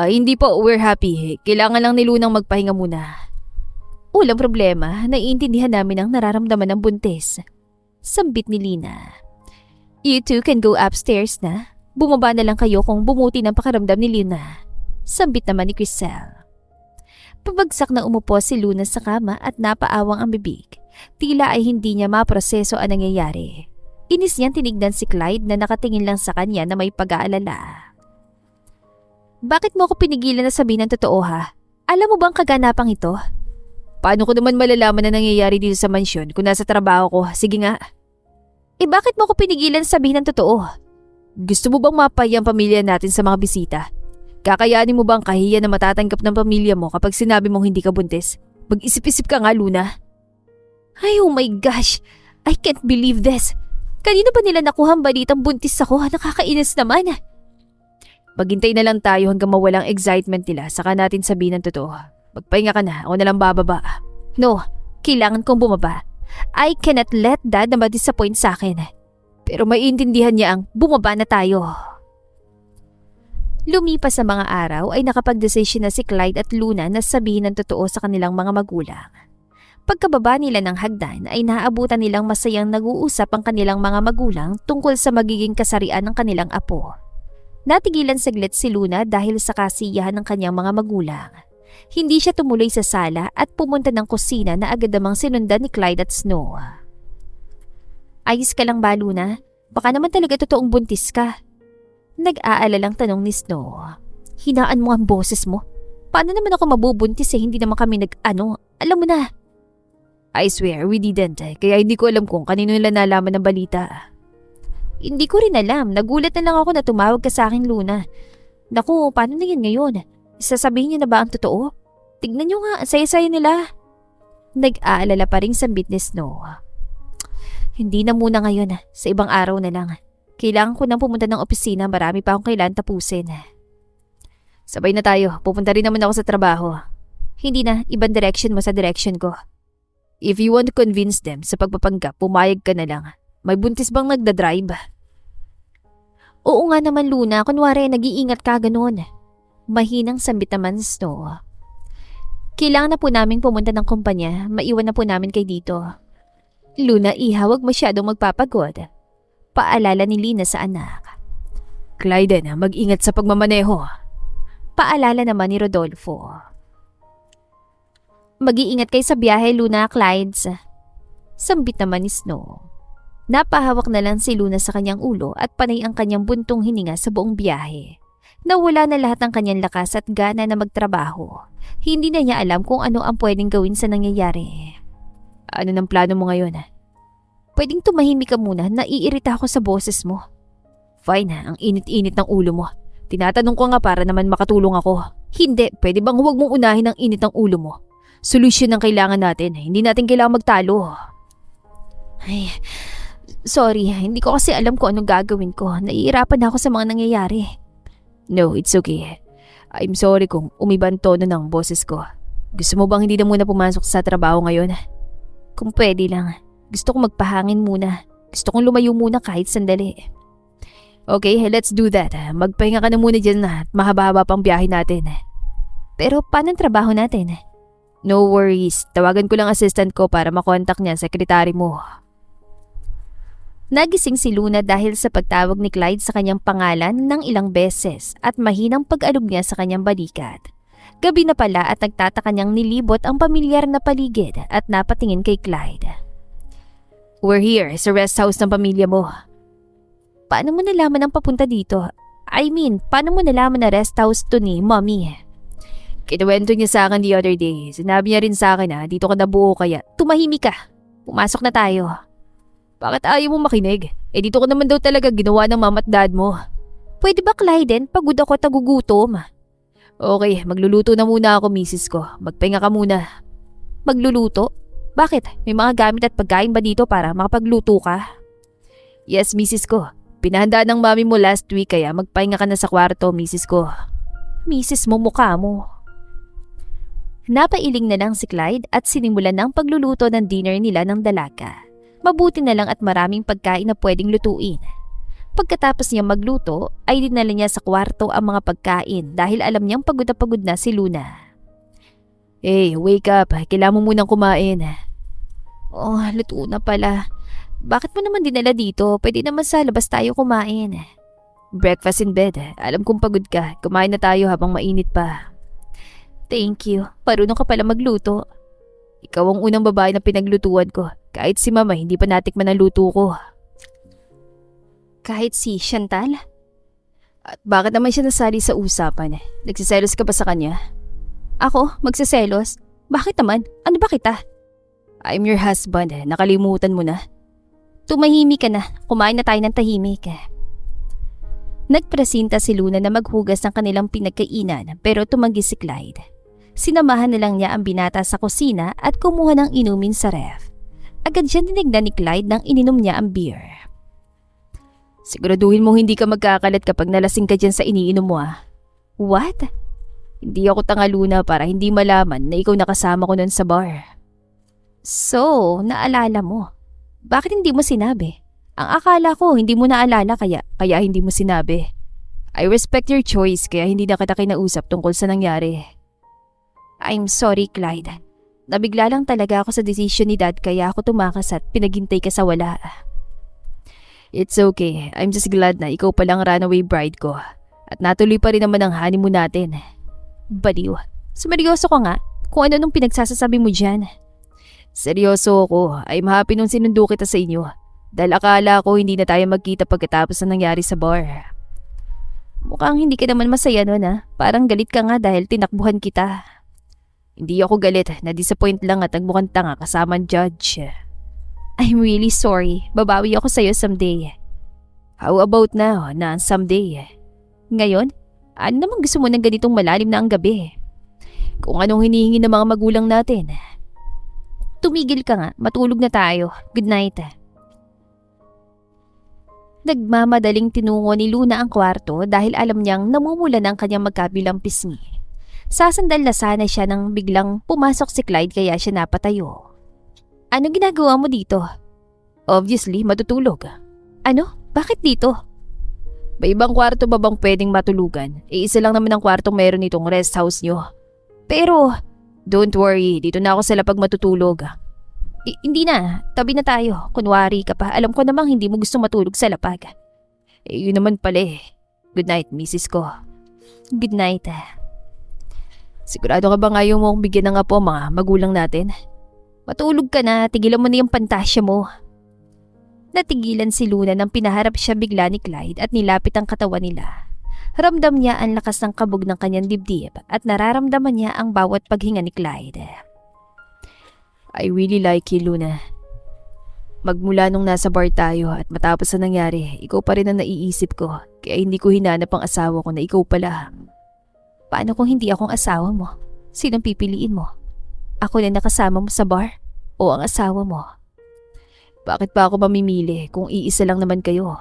Hindi po, we're happy. Kailangan lang ni Lunang magpahinga muna. Walang problema, naiintindihan namin ang nararamdaman ng buntis. Sambit ni Lina. You two can go upstairs na. Bumaba na lang kayo kung bumuti ng pakiramdam ni Lina. Sambit naman ni Crisel. Pabagsak na umupo si Luna sa kama at napaawang ang bibig. Tila ay hindi niya maproseso ang nangyayari. Inis niyang tinignan si Clyde na nakatingin lang sa kanya na may pag-aalala. Bakit mo ako pinigilan na sabihin ng totoo ha? Alam mo bang kaganapang ito? Paano ko naman malalaman na nangyayari dito sa mansyon kung nasa trabaho ko? Sige nga. Bakit mo ako pinigilan na sabihin ng totoo? Gusto mo bang mapaya ang pamilya natin sa mga bisita? Kakayanin mo bang kahiya na matatanggap ng pamilya mo kapag sinabi mong hindi ka buntis? Mag-isip-isip ka nga, Luna. Ay, oh my gosh! I can't believe this! Kanino ba nila nakuha ang balitang buntis ako? Nakakainis naman. Maghintay na lang tayo hanggang mawalang excitement nila saka natin sabihin ng totoo. Magpahinga ka na, ako na lang bababa. No, kailangan kong bumaba. I cannot let Dad na ma-disappoint sa akin. Pero maiintindihan niya ang bumaba na tayo. Lumipas sa mga araw ay nakapag-decision na si Clyde at Luna na sabihin ng totoo sa kanilang mga magulang. Pagkababa nila ng hagdan ay naaabutan nilang masayang nag-uusap ang kanilang mga magulang tungkol sa magiging kasarian ng kanilang apo. Natigilan saglit si Luna dahil sa kasiyahan ng kanyang mga magulang. Hindi siya tumuloy sa sala at pumunta ng kusina na agad namang sinundan ni Clyde at Snow. Ayos ka lang ba, Luna? Baka naman talaga totoong buntis ka. Nag-aalalang tanong ni Snow. Hinaan mo ang boses mo. Paano naman ako mabubuntis hindi naman kami alam mo na. I swear, we didn't. Kaya hindi ko alam kung kanino nila nalaman ng balita. Hindi ko rin alam. Nagulat na lang ako na tumawag ka sa akin, Luna. Naku, paano na yan ngayon? Sasabihin niyo na ba ang totoo? Tignan niyo nga, ang saya-saya nila. Nag-aalala pa rin sambit ni Snow. Hindi na muna ngayon. Sa ibang araw na lang. Kailangan ko nang pumunta ng opisina. Marami pa akong kailangan tapusin. Sabay na tayo. Pupunta rin naman ako sa trabaho. Hindi na. Ibang direction mo sa direction ko. If you want to convince them sa pagpapanggap, pumayag ka na lang. May buntis bang nagdadrive? Oo nga naman, Luna. Kunwari, nag-iingat ka ganun. Mahinang sambit naman si Snow. Kailangan na po namin pumunta ng kumpanya. Maiwan na po namin kay dito. Luna, iha, huwag masyadong magpapagod. Paalala ni Lina sa anak. Clyde, mag-ingat sa pagmamaneho. Paalala naman ni Rodolfo. Mag-iingat kayo sa biyahe, Luna, Clydes. Sambit naman ni Snow. Napahawak na lang si Luna sa kanyang ulo at panay ang kanyang buntong hininga sa buong biyahe. Nawala na lahat ng kanyang lakas at gana na magtrabaho. Hindi na niya alam kung ano ang pwedeng gawin sa nangyayari. Ano ng plano mo ngayon? Pwedeng tumahimik ka muna, naiirita ako sa boses mo. Fine, ang init-init ng ulo mo. Tinatanong ko nga para naman makatulong ako. Hindi, Pwede bang huwag mong unahin ang init ng ulo mo? Solusyon ang kailangan natin. Hindi natin kailangan magtalo. Ay, sorry, hindi ko kasi alam kung anong gagawin ko. Naiirapan na ako sa mga nangyayari. No, it's okay. I'm sorry kung umiba ang tono ng boses ko. Gusto mo bang hindi na muna pumasok sa trabaho ngayon? Kung pwede lang, gusto kong magpahangin muna. Gusto kong lumayo muna kahit sandali. Okay, let's do that. Magpahinga ka na muna dyan at mahaba-haba pang biyahe natin. Pero paano ang trabaho natin? No worries. Tawagan ko lang assistant ko para makontak niya ang sekretary mo. Nagising si Luna dahil sa pagtawag ni Clyde sa kanyang pangalan ng ilang beses at mahinang pag-alog niya sa kanyang balikat. Gabi na pala at nagtataka niyang nilibot ang pamilyar na paligid at napatingin kay Clyde. We're here sa rest house ng pamilya mo. Paano mo nalaman ang papunta dito? I mean, paano mo nalaman na rest house to ni Mommy? Kinuwento niya sa akin the other day. Sinabi niya rin sa akin na dito ka nabuo kaya tumahimik ka. Pumasok na tayo. Bakit ayaw mo makinig? Dito ko naman daw talaga ginawa ng mama at dad mo. Pwede ba, Clyden? Pagod ako at nagugutom. Okay, magluluto na muna ako, misis ko. Magpahinga ka muna. Magluluto? Bakit? May mga gamit at pagkain ba dito para makapagluto ka? Yes, misis ko. Pinahanda ng mami mo last week kaya magpahinga ka na sa kwarto, misis ko. Misis mo, mukha mo. Napailing na lang si Clyde at sinimulan ng pagluluto ng dinner nila ng dalaga. Mabuti na lang at maraming pagkain na pwedeng lutuin. Pagkatapos niya magluto, ay dinala niya sa kwarto ang mga pagkain dahil alam niyang pagod na si Luna. Hey, wake up. Kailangan mo munang kumain. Oh, luto na pala. Bakit mo naman dinala dito? Pwede naman sa labas tayo kumain. Breakfast in bed. Alam kong pagod ka. Kumain na tayo habang mainit pa. Thank you. Marunong ka pala magluto. Ikaw ang unang babae na pinaglutuan ko. Kahit si mama, hindi pa natikman ang luto ko. Kahit si Chantal? At bakit naman siya nasali sa usapan? Nagsiselos ka ba sa kanya? Ako? Magsiselos? Bakit naman? Ano ba kita? I'm your husband. Nakalimutan mo na. Tumahimik ka na. Kumain na tayo ng tahimik. Nagpresinta si Luna na maghugas ng kanilang pinagkainan pero tumanggi si Clyde. Sinamahan na lang niya ang binata sa kusina at kumuha ng inumin sa ref. Agad siya dinignan ni Clyde nang ininom niya ang beer. Siguraduhin mo hindi ka magkakalat kapag nalasing ka dyan sa iniinom mo What? Hindi ako tanga, Luna, para hindi malaman na ikaw nakasama ko nun sa bar. So, naalala mo. Bakit hindi mo sinabi? Ang akala ko hindi mo naalala kaya hindi mo sinabi. I respect your choice kaya hindi na kita kinausap tungkol sa nangyari. I'm sorry, Clyde. Nabigla lang talaga ako sa desisyon ni Dad kaya ako tumakas at pinaghintay ka sa wala. It's okay. I'm just glad na ikaw palang runaway bride ko. At natuloy pa rin naman ang honeymoon natin. Baliw. Sumeryoso ka nga kung ano nung pinagsasasabi mo dyan. Seryoso ako. I'm happy nung sinundo kita sa inyo. Dahil akala ko hindi na tayo magkita pagkatapos na nangyari sa bar. Mukhang hindi ka naman masaya nun Parang galit ka nga dahil tinakbuhan kita. Hindi ako galit. Na-disappoint lang at nagmukhang tanga kasama ang judge. I'm really sorry. Babawi ako sa'yo someday. How about now na someday? Ngayon? Ano naman gusto mo ng ganitong malalim na ang gabi? Kung anong hinihingi ng mga magulang natin. Tumigil ka nga. Matulog na tayo. Good night. Nagmamadaling tinungo ni Luna ang kwarto dahil alam niyang namumulan ang kanyang magkabilang pisngi. Sasandal na sana siya nang biglang pumasok si Clyde kaya siya napatayo. Ano ginagawa mo dito? Obviously, matutulog. Ano? Bakit dito? May ibang kwarto ba bang pwedeng matulugan? Isa lang naman ang kwartong meron itong rest house nyo. Pero, don't worry, dito na ako sa lapag matutulog. Hindi na, tabi na tayo. Kunwari ka pa, alam ko namang hindi mo gusto matulog sa lapag. Yun naman pala Good night, misis ko. Good night. Sigurado ka bang ayaw mo akong bigyan ng apo mga magulang natin? Matulog ka na, tigilan mo na yung pantasya mo. Natigilan si Luna nang pinaharap siya bigla ni Clyde at nilapit ang katawan nila. Ramdam niya ang lakas ng kabog ng kanyang dibdib at nararamdaman niya ang bawat paghinga ni Clyde. I really like you, Luna. Magmula nung nasa bar tayo at matapos na nangyari, ikaw pa rin ang naiisip ko. Kaya hindi ko hinanap ang asawa ko na ikaw pala. Paano kung hindi akong asawa mo? Sinong pipiliin mo? Ako na nakasama mo sa bar o ang asawa mo? Bakit pa ako mamimili kung iisa lang naman kayo?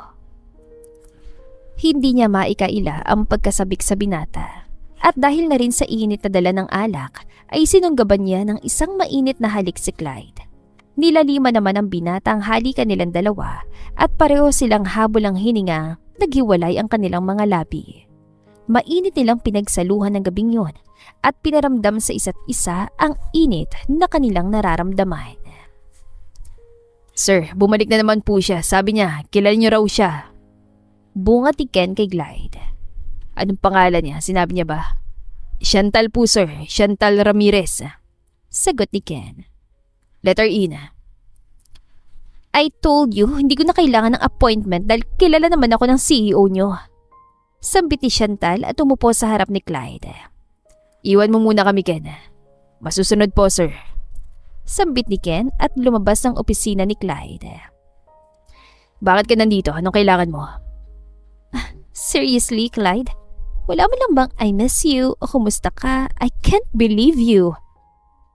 Hindi niya maikaila ang pagkasabik sa binata. At dahil na rin sa init na dala ng alak, ay sinunggaban niya ng isang mainit na halik si Clyde. Nilalima naman ang binata ang halikan nilang dalawa at pareho silang habulang hininga, naghiwalay ang kanilang mga labi. Mainit nilang pinagsaluhan ng gabing yun at pinaramdam sa isa't isa ang init na kanilang nararamdaman. Sir, bumalik na naman po siya. Sabi niya, kilala niyo raw siya. Bunga ni Ken kay Clyde. Anong pangalan niya? Sinabi niya ba? Chantal po, sir. Chantal Ramirez. Sagot ni Ken. Letter E na. I told you, hindi ko na kailangan ng appointment dahil kilala naman ako ng CEO nyo. Sambit ni Chantal at umupo sa harap ni Clyde. Iwan mo muna kami, Ken. Masusunod po, sir. Sambit ni Ken at lumabas ng opisina ni Clyde. Bakit ka nandito? Anong kailangan mo? Seriously, Clyde? Wala mo lang bang I miss you o kumusta ka? I can't believe you.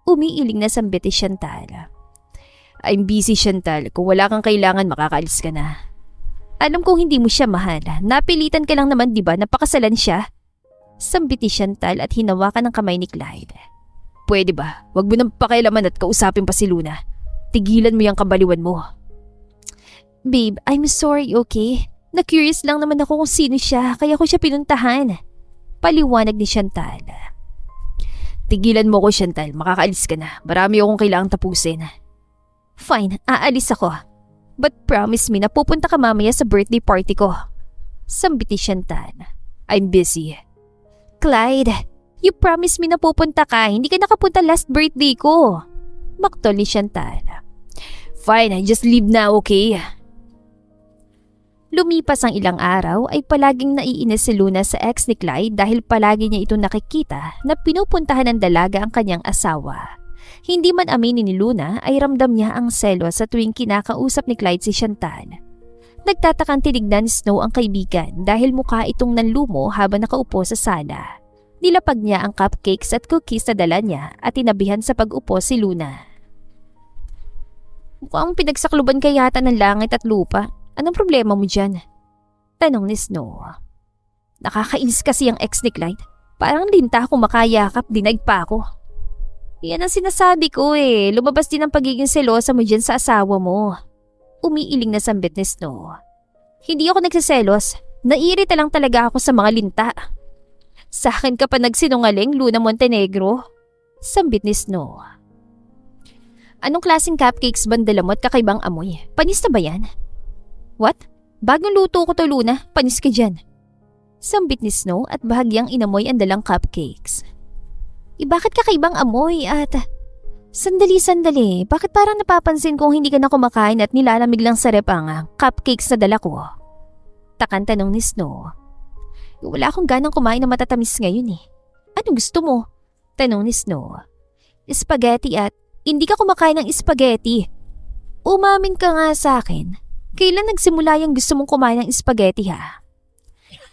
Umiiling na sambit ni Chantal. I'm busy, Chantal. Kung wala kang kailangan, makakaalis ka na. Alam kong hindi mo siya mahal. Napilitan ka lang naman, di ba? Napakasalan siya. Sambit ni Chantal at hinawakan ng kamay ni Clyde. Pwede ba? Huwag mo nang pakialaman at kausapin pa si Luna. Tigilan mo yung kabaliwan mo. Babe, I'm sorry, okay? Na-curious lang naman ako kung sino siya, kaya ko siya pinuntahan. Paliwanag ni Chantal. Tigilan mo ko, Chantal. Makakaalis ka na. Marami akong kailangang tapusin. Fine, aalis ako. But promise me na pupunta ka mamaya sa birthday party ko. Sambit ni Chantal. I'm busy. Clyde, you promise me na pupunta ka. Hindi ka nakapunta last birthday ko. Baktol ni Chantal. Fine, just leave na, okay? Lumipas ang ilang araw ay palaging naiinis si Luna sa ex ni Clyde dahil palagi niya ito nakikita na pinupuntahan ng dalaga ang kanyang asawa. Hindi man aminin ni Luna ay ramdam niya ang selos sa tuwing kinakausap ni Clyde si Chantal. Nagtatakang tinignan ni Snow ang kaibigan dahil mukha itong nanlumo habang nakaupo sa sala. Nilapag niya ang cupcakes at cookies na dala niya at tinabihan sa pag-upo si Luna. Mukhang pinagsakluban ka yata ng langit at lupa. Anong problema mo dyan? Tanong ni Snow. Nakakainis kasi ang ex ni Clyde. Parang linta kung makayakap, dinaig pa ako. Yan ang sinasabi ko eh. Lumabas din ang pagiging selosa mo dyan sa asawa mo. Umiiling na sambit ni Snow. Hindi ako nagsiselos. Naiirita lang talaga ako sa mga linta. Sa akin ka pa nagsinungaling, Luna Montenegro? Sambit ni Snow. Anong klaseng cupcakes bandala mo at kakaibang amoy? Panis na ba yan? What? Bagong luto ko to, Luna. Panis ka dyan. Sambit ni Snow at bahagyang inamoy ang dalang cupcakes. Bakit kakaibang amoy at... Sandali. Bakit parang napapansin kong hindi ka na kumakain at nilalamig lang sa rep ang cupcakes na dala ko? Takan tanong ni Snow. Wala akong ganang kumain na matatamis ngayon eh. Anong gusto mo? Tanong ni Snow. Spaghetti at... Hindi ka kumakain ng spaghetti. Umamin ka nga sa akin. Kailan nagsimula yung gusto mong kumain ng spaghetti ha?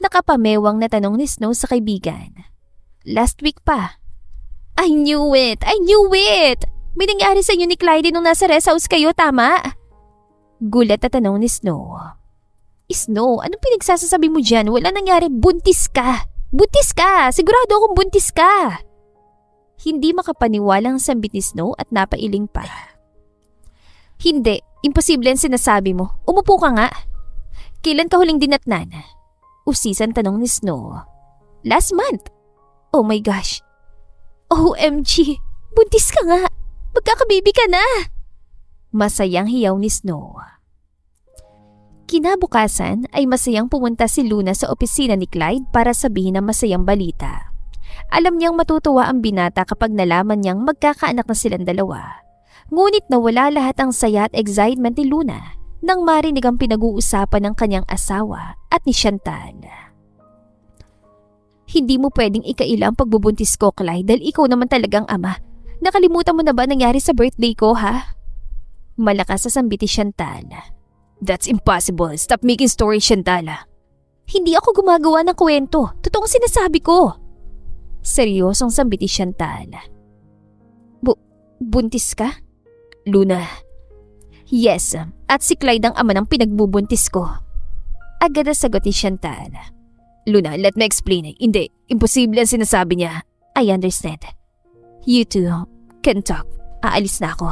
Nakapamewang na tanong ni Snow sa kaibigan. Last week pa. I knew it! May nangyari sa inyo ni Clyde nung nasa rest house kayo, tama? Gulat na tanong ni Snow. Snow, anong pinagsasasabi mo dyan? Wala nangyari, buntis ka! Sigurado akong buntis ka! Hindi makapaniwalang sambit ni Snow at napailing pa. Hindi, imposible ang sinasabi mo. Umupo ka nga. Kailan ka huling dinatnan? Usisan tanong ni Snow. Last month. Oh my gosh. OMG, buntis ka nga. Magkakababy ka na. Masayang hiyaw ni Snow. Kinabukasan ay masayang pumunta si Luna sa opisina ni Clyde para sabihin ang masayang balita. Alam niyang matutuwa ang binata kapag nalaman niyang magkakaanak na silang dalawa. Ngunit nawala lahat ang saya at excitement ni Luna nang marinig ang pinag-uusapan ng kanyang asawa at ni Chantal. Hindi mo pwedeng ikaila ang pagbubuntis ko, Clyde, dahil ikaw naman talagang ama. Nakalimutan mo na ba nangyari sa birthday ko, ha? Malakas sa sambit ni Chantal. That's impossible. Stop making stories, Chantal. Hindi ako gumagawa ng kwento. Totoong sinasabi ko. Seryosong sambit ni Chantal. Buntis ka? Luna, Yes, at si Clyde ang ama ng pinagbubuntis ko. Agad na sagot ni Chantal. Luna, let me explain. Hindi, imposible ang sinasabi niya. I understand. You two can talk. Aalis na ako.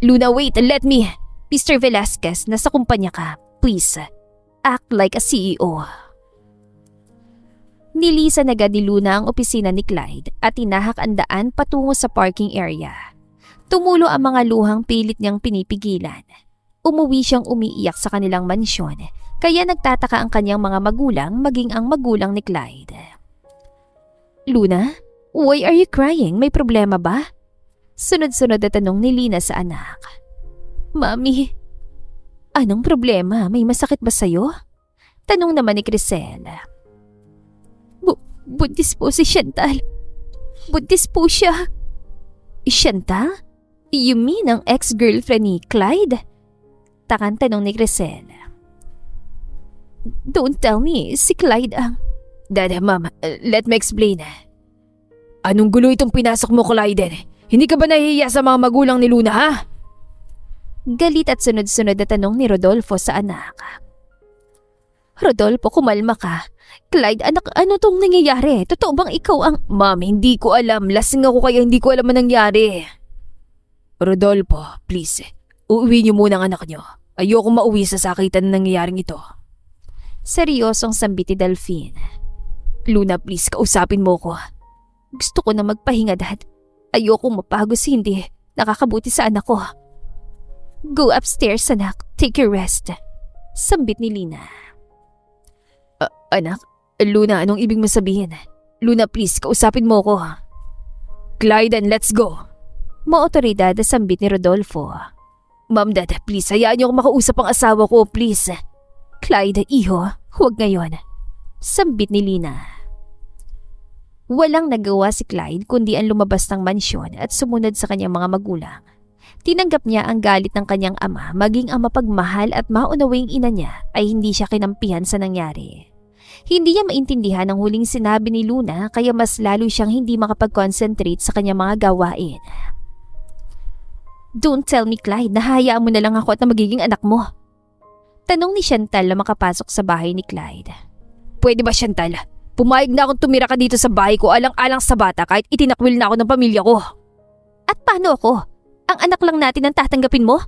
Luna, wait, let me. Mr. Velasquez, nasa kumpanya ka. Please, act like a CEO. Nilisan agad ni Luna ang opisina ni Clyde at tinahak ang daan patungo sa parking area. Tumulo ang mga luhang pilit niyang pinipigilan. Umuwi siyang umiiyak sa kanilang mansyon, kaya nagtataka ang kanyang mga magulang maging ang magulang ni Clyde. Luna, why are you crying? May problema ba? Sunod-sunod na tanong ni Lina sa anak. Mami, anong problema? May masakit ba sa'yo? Tanong naman ni Crisel. Buntis po si Chantal. Buntis po siya. Chantal? You mean ang ex-girlfriend ni Clyde? Takang tanong ni Crisel. Don't tell me, si Clyde ang... Dad, Mom, let me explain. Anong gulo itong pinasok mo, Clyde? Hindi ka ba nahihiya sa mga magulang ni Luna, ha? Galit at sunod-sunod na tanong ni Rodolfo sa anak. Rodolfo, kumalma ka. Clyde, anak, ano tong nangyayari? Totoo bang ikaw ang... Mom, hindi ko alam. Lasing ako kaya hindi ko alam ang nangyari. Rodolfo, please. Uuwi niyo muna ang anak niyo. Ayoko mauwi sa sakitan na nangyayaring ito. Seryosong sambit ni Delphine. Luna, please, kausapin mo ko. Gusto ko na magpahinga, Dad. Ayoko mapagos, hindi. Nakakabuti sa anak ko. Go upstairs, anak. Take your rest. Sambit ni Lina. Anak, Luna, anong ibig mo sabihin? Luna, please, kausapin mo ko. Clyde, let's go. Maotoridad na sambit ni Rodolfo. Ma'am, Dad, please, hayaan niyo ako makausap ang asawa ko, please. Clyde, iho, huwag ngayon. Sambit ni Lina. Walang nagawa si Clyde kundi ang lumabas ng mansyon at sumunod sa kanyang mga magulang. Tinanggap niya ang galit ng kanyang ama, maging ang mapagmahal at maunawing ina niya ay hindi siya kinampihan sa nangyari. Hindi niya maintindihan ang huling sinabi ni Luna kaya mas lalo siyang hindi makapag-concentrate sa kanyang mga gawain. Don't tell me, Clyde, nahayaan mo na lang ako at na magiging anak mo. Tanong ni Chantal na makapasok sa bahay ni Clyde. Pwede ba, Chantal? Pumayag na akong tumira ka dito sa bahay ko alang-alang sa bata kahit itinakwil na ako ng pamilya ko. At paano ako? Ang anak lang natin ang tatanggapin mo?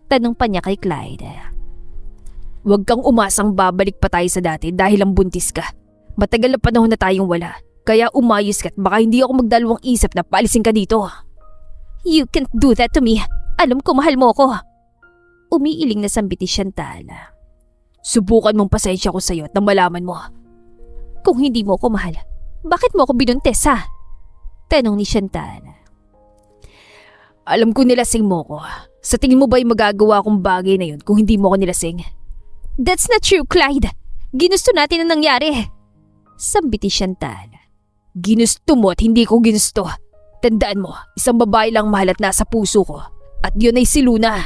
Tanong pa niya kay Clyde. Huwag kang umasang babalik pa tayo sa dati dahil ang buntis ka. Matagal na panahon na tayong wala. Kaya umayos ka at baka hindi ako magdalawang isip na paalisin ka dito. You can't do that to me. Alam ko mahal mo ko. Umiiling na sambit ni Chantal. Subukan mong pasensya ko sa'yo at nang malaman mo. Kung hindi mo ko mahal, bakit mo ko binuntes, ha? Tanong ni Chantal. Alam ko nilasing mo ko. Sa tingin mo ba'y magagawa akong bagay na yun kung hindi mo ko nilasing? That's not true, Clyde. Ginusto natin ang nangyari. Sambit ni Chantal. Ginusto mo at hindi ko ginusto. Tandaan mo, isang babae lang mahal at nasa puso ko. At yun ay si Luna.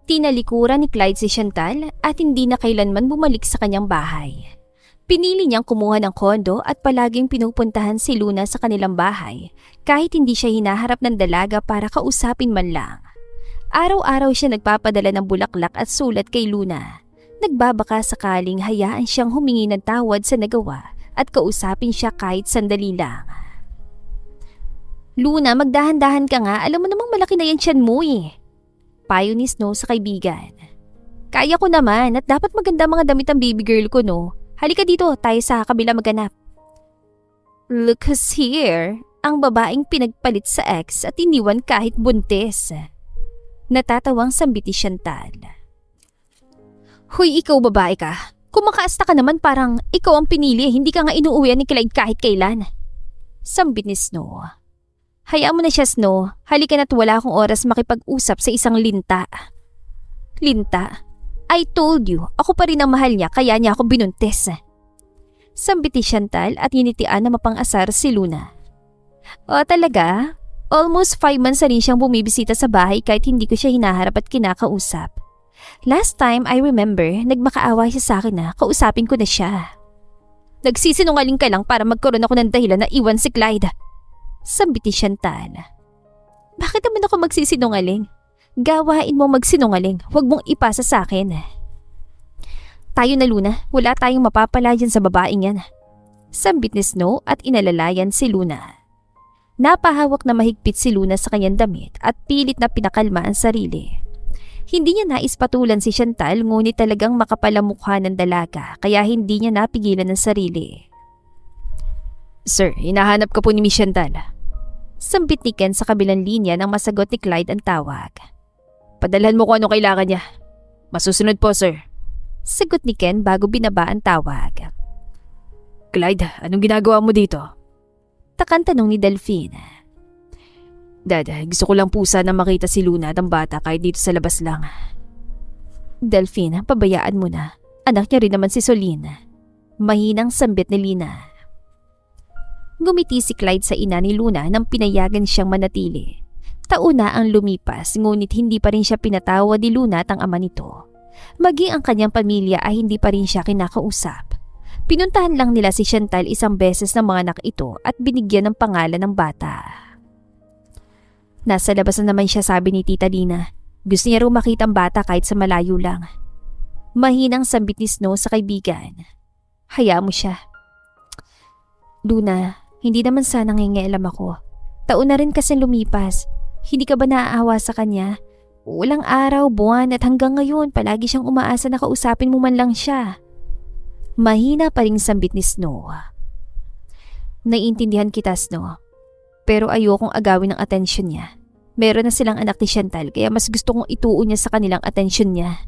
Tinalikuran ni Clyde si Chantal at hindi na kailanman bumalik sa kanyang bahay. Pinili niyang kumuha ng kondo at palaging pinupuntahan si Luna sa kanilang bahay kahit hindi siya hinaharap ng dalaga para kausapin man lang. Araw-araw siya nagpapadala ng bulaklak at sulat kay Luna. Nagbabaka sakaling hayaan siyang humingi ng tawad sa nagawa at kausapin siya kahit sandali lang. Luna, magdahan-dahan ka nga. Alam mo namang malaki na yan tiyan mo eh. Payo ni Snow sa kaibigan. Kaya ko naman at dapat maganda mga damit ang baby girl ko, no? Halika dito, tayo sa kabila maghanap. Look who's here. Ang babaeng pinagpalit sa ex at iniwan kahit buntis. Natatawang sambit ni Chantal. Hoy, ikaw babae ka. Kung makaasta ka naman parang ikaw ang pinili, hindi ka nga inuuwian ni Clyde kahit kailan. Sambit ni Snow. Hayaan mo na siya, Snow. Halika na't wala akong oras makipag-usap sa isang linta. Linta? I told you, ako pa rin ang mahal niya kaya niya ako binuntis. Sambit ni Chantal at hinitian na mapang-asar si Luna. O talaga? Almost 5 months na rin siyang bumibisita sa bahay kahit hindi ko siya hinaharap at kinakausap. Last time I remember, nagmakaawa siya sa akin na kausapin ko na siya. Nagsisinungaling ka lang para magkaroon ako ng dahilan na iwan si Clyde. Sambit ni Chantal. Bakit naman ako magsisinungaling? Gawain mo magsinungaling, huwag mong ipasa sa akin. Tayo na Luna, wala tayong mapapala dyan sa babaeng yan. Sambit ni Snow at inalalayan si Luna. Napahawak na mahigpit si Luna sa kanyang damit at pilit na pinakalma ang sarili. Hindi niya nais patulan si Chantal ngunit talagang makapalamukha ng dalaga kaya hindi niya napigilan ng sarili. Sir, hinahanap ka po ni Miss Chantal. Sambit ni Ken sa kabilang linya nang masagot ni Clyde ang tawag. Padalhan mo kung ano kailangan niya. Masusunod po, sir. Sagot ni Ken bago binaba ang tawag. Clyde, anong ginagawa mo dito? Takang tanong ni Delphine. Dad, gusto ko lang po sana makita si Luna at ang bata kahit dito sa labas lang. Delphine, pabayaan mo na. Anak niya rin naman si Soline. Mahinang sambit ni Lina. Ngumiti si Clyde sa ina ni Luna nang pinayagan siyang manatili. Tauna ang lumipas ngunit hindi pa rin siya pinatawad ni Luna at ang ama nito. Maging ang kanyang pamilya ay hindi pa rin siya kinakausap. Pinuntahan lang nila si Chantal isang beses ng mga anak ito at binigyan ng pangalan ng bata. Nasa labas na naman siya, sabi ni Tita Lina. Gusto niya raw makita ang bata kahit sa malayo lang. Mahinang sambit ni Snow sa kaibigan. Hayaan mo siya. Luna, hindi naman sana nangingailam ako. Taon na rin kasi lumipas. Hindi ka ba naaawa sa kanya? Walang araw, buwan at hanggang ngayon palagi siyang umaasa na kausapin mo man lang siya. Mahina pa ring sambit ni Snow. Naiintindihan kita, Snow. Pero ayokong agawin ang atensyon niya. Meron na silang anak ni Chantal kaya mas gusto kong ituon niya sa kanilang atensyon niya.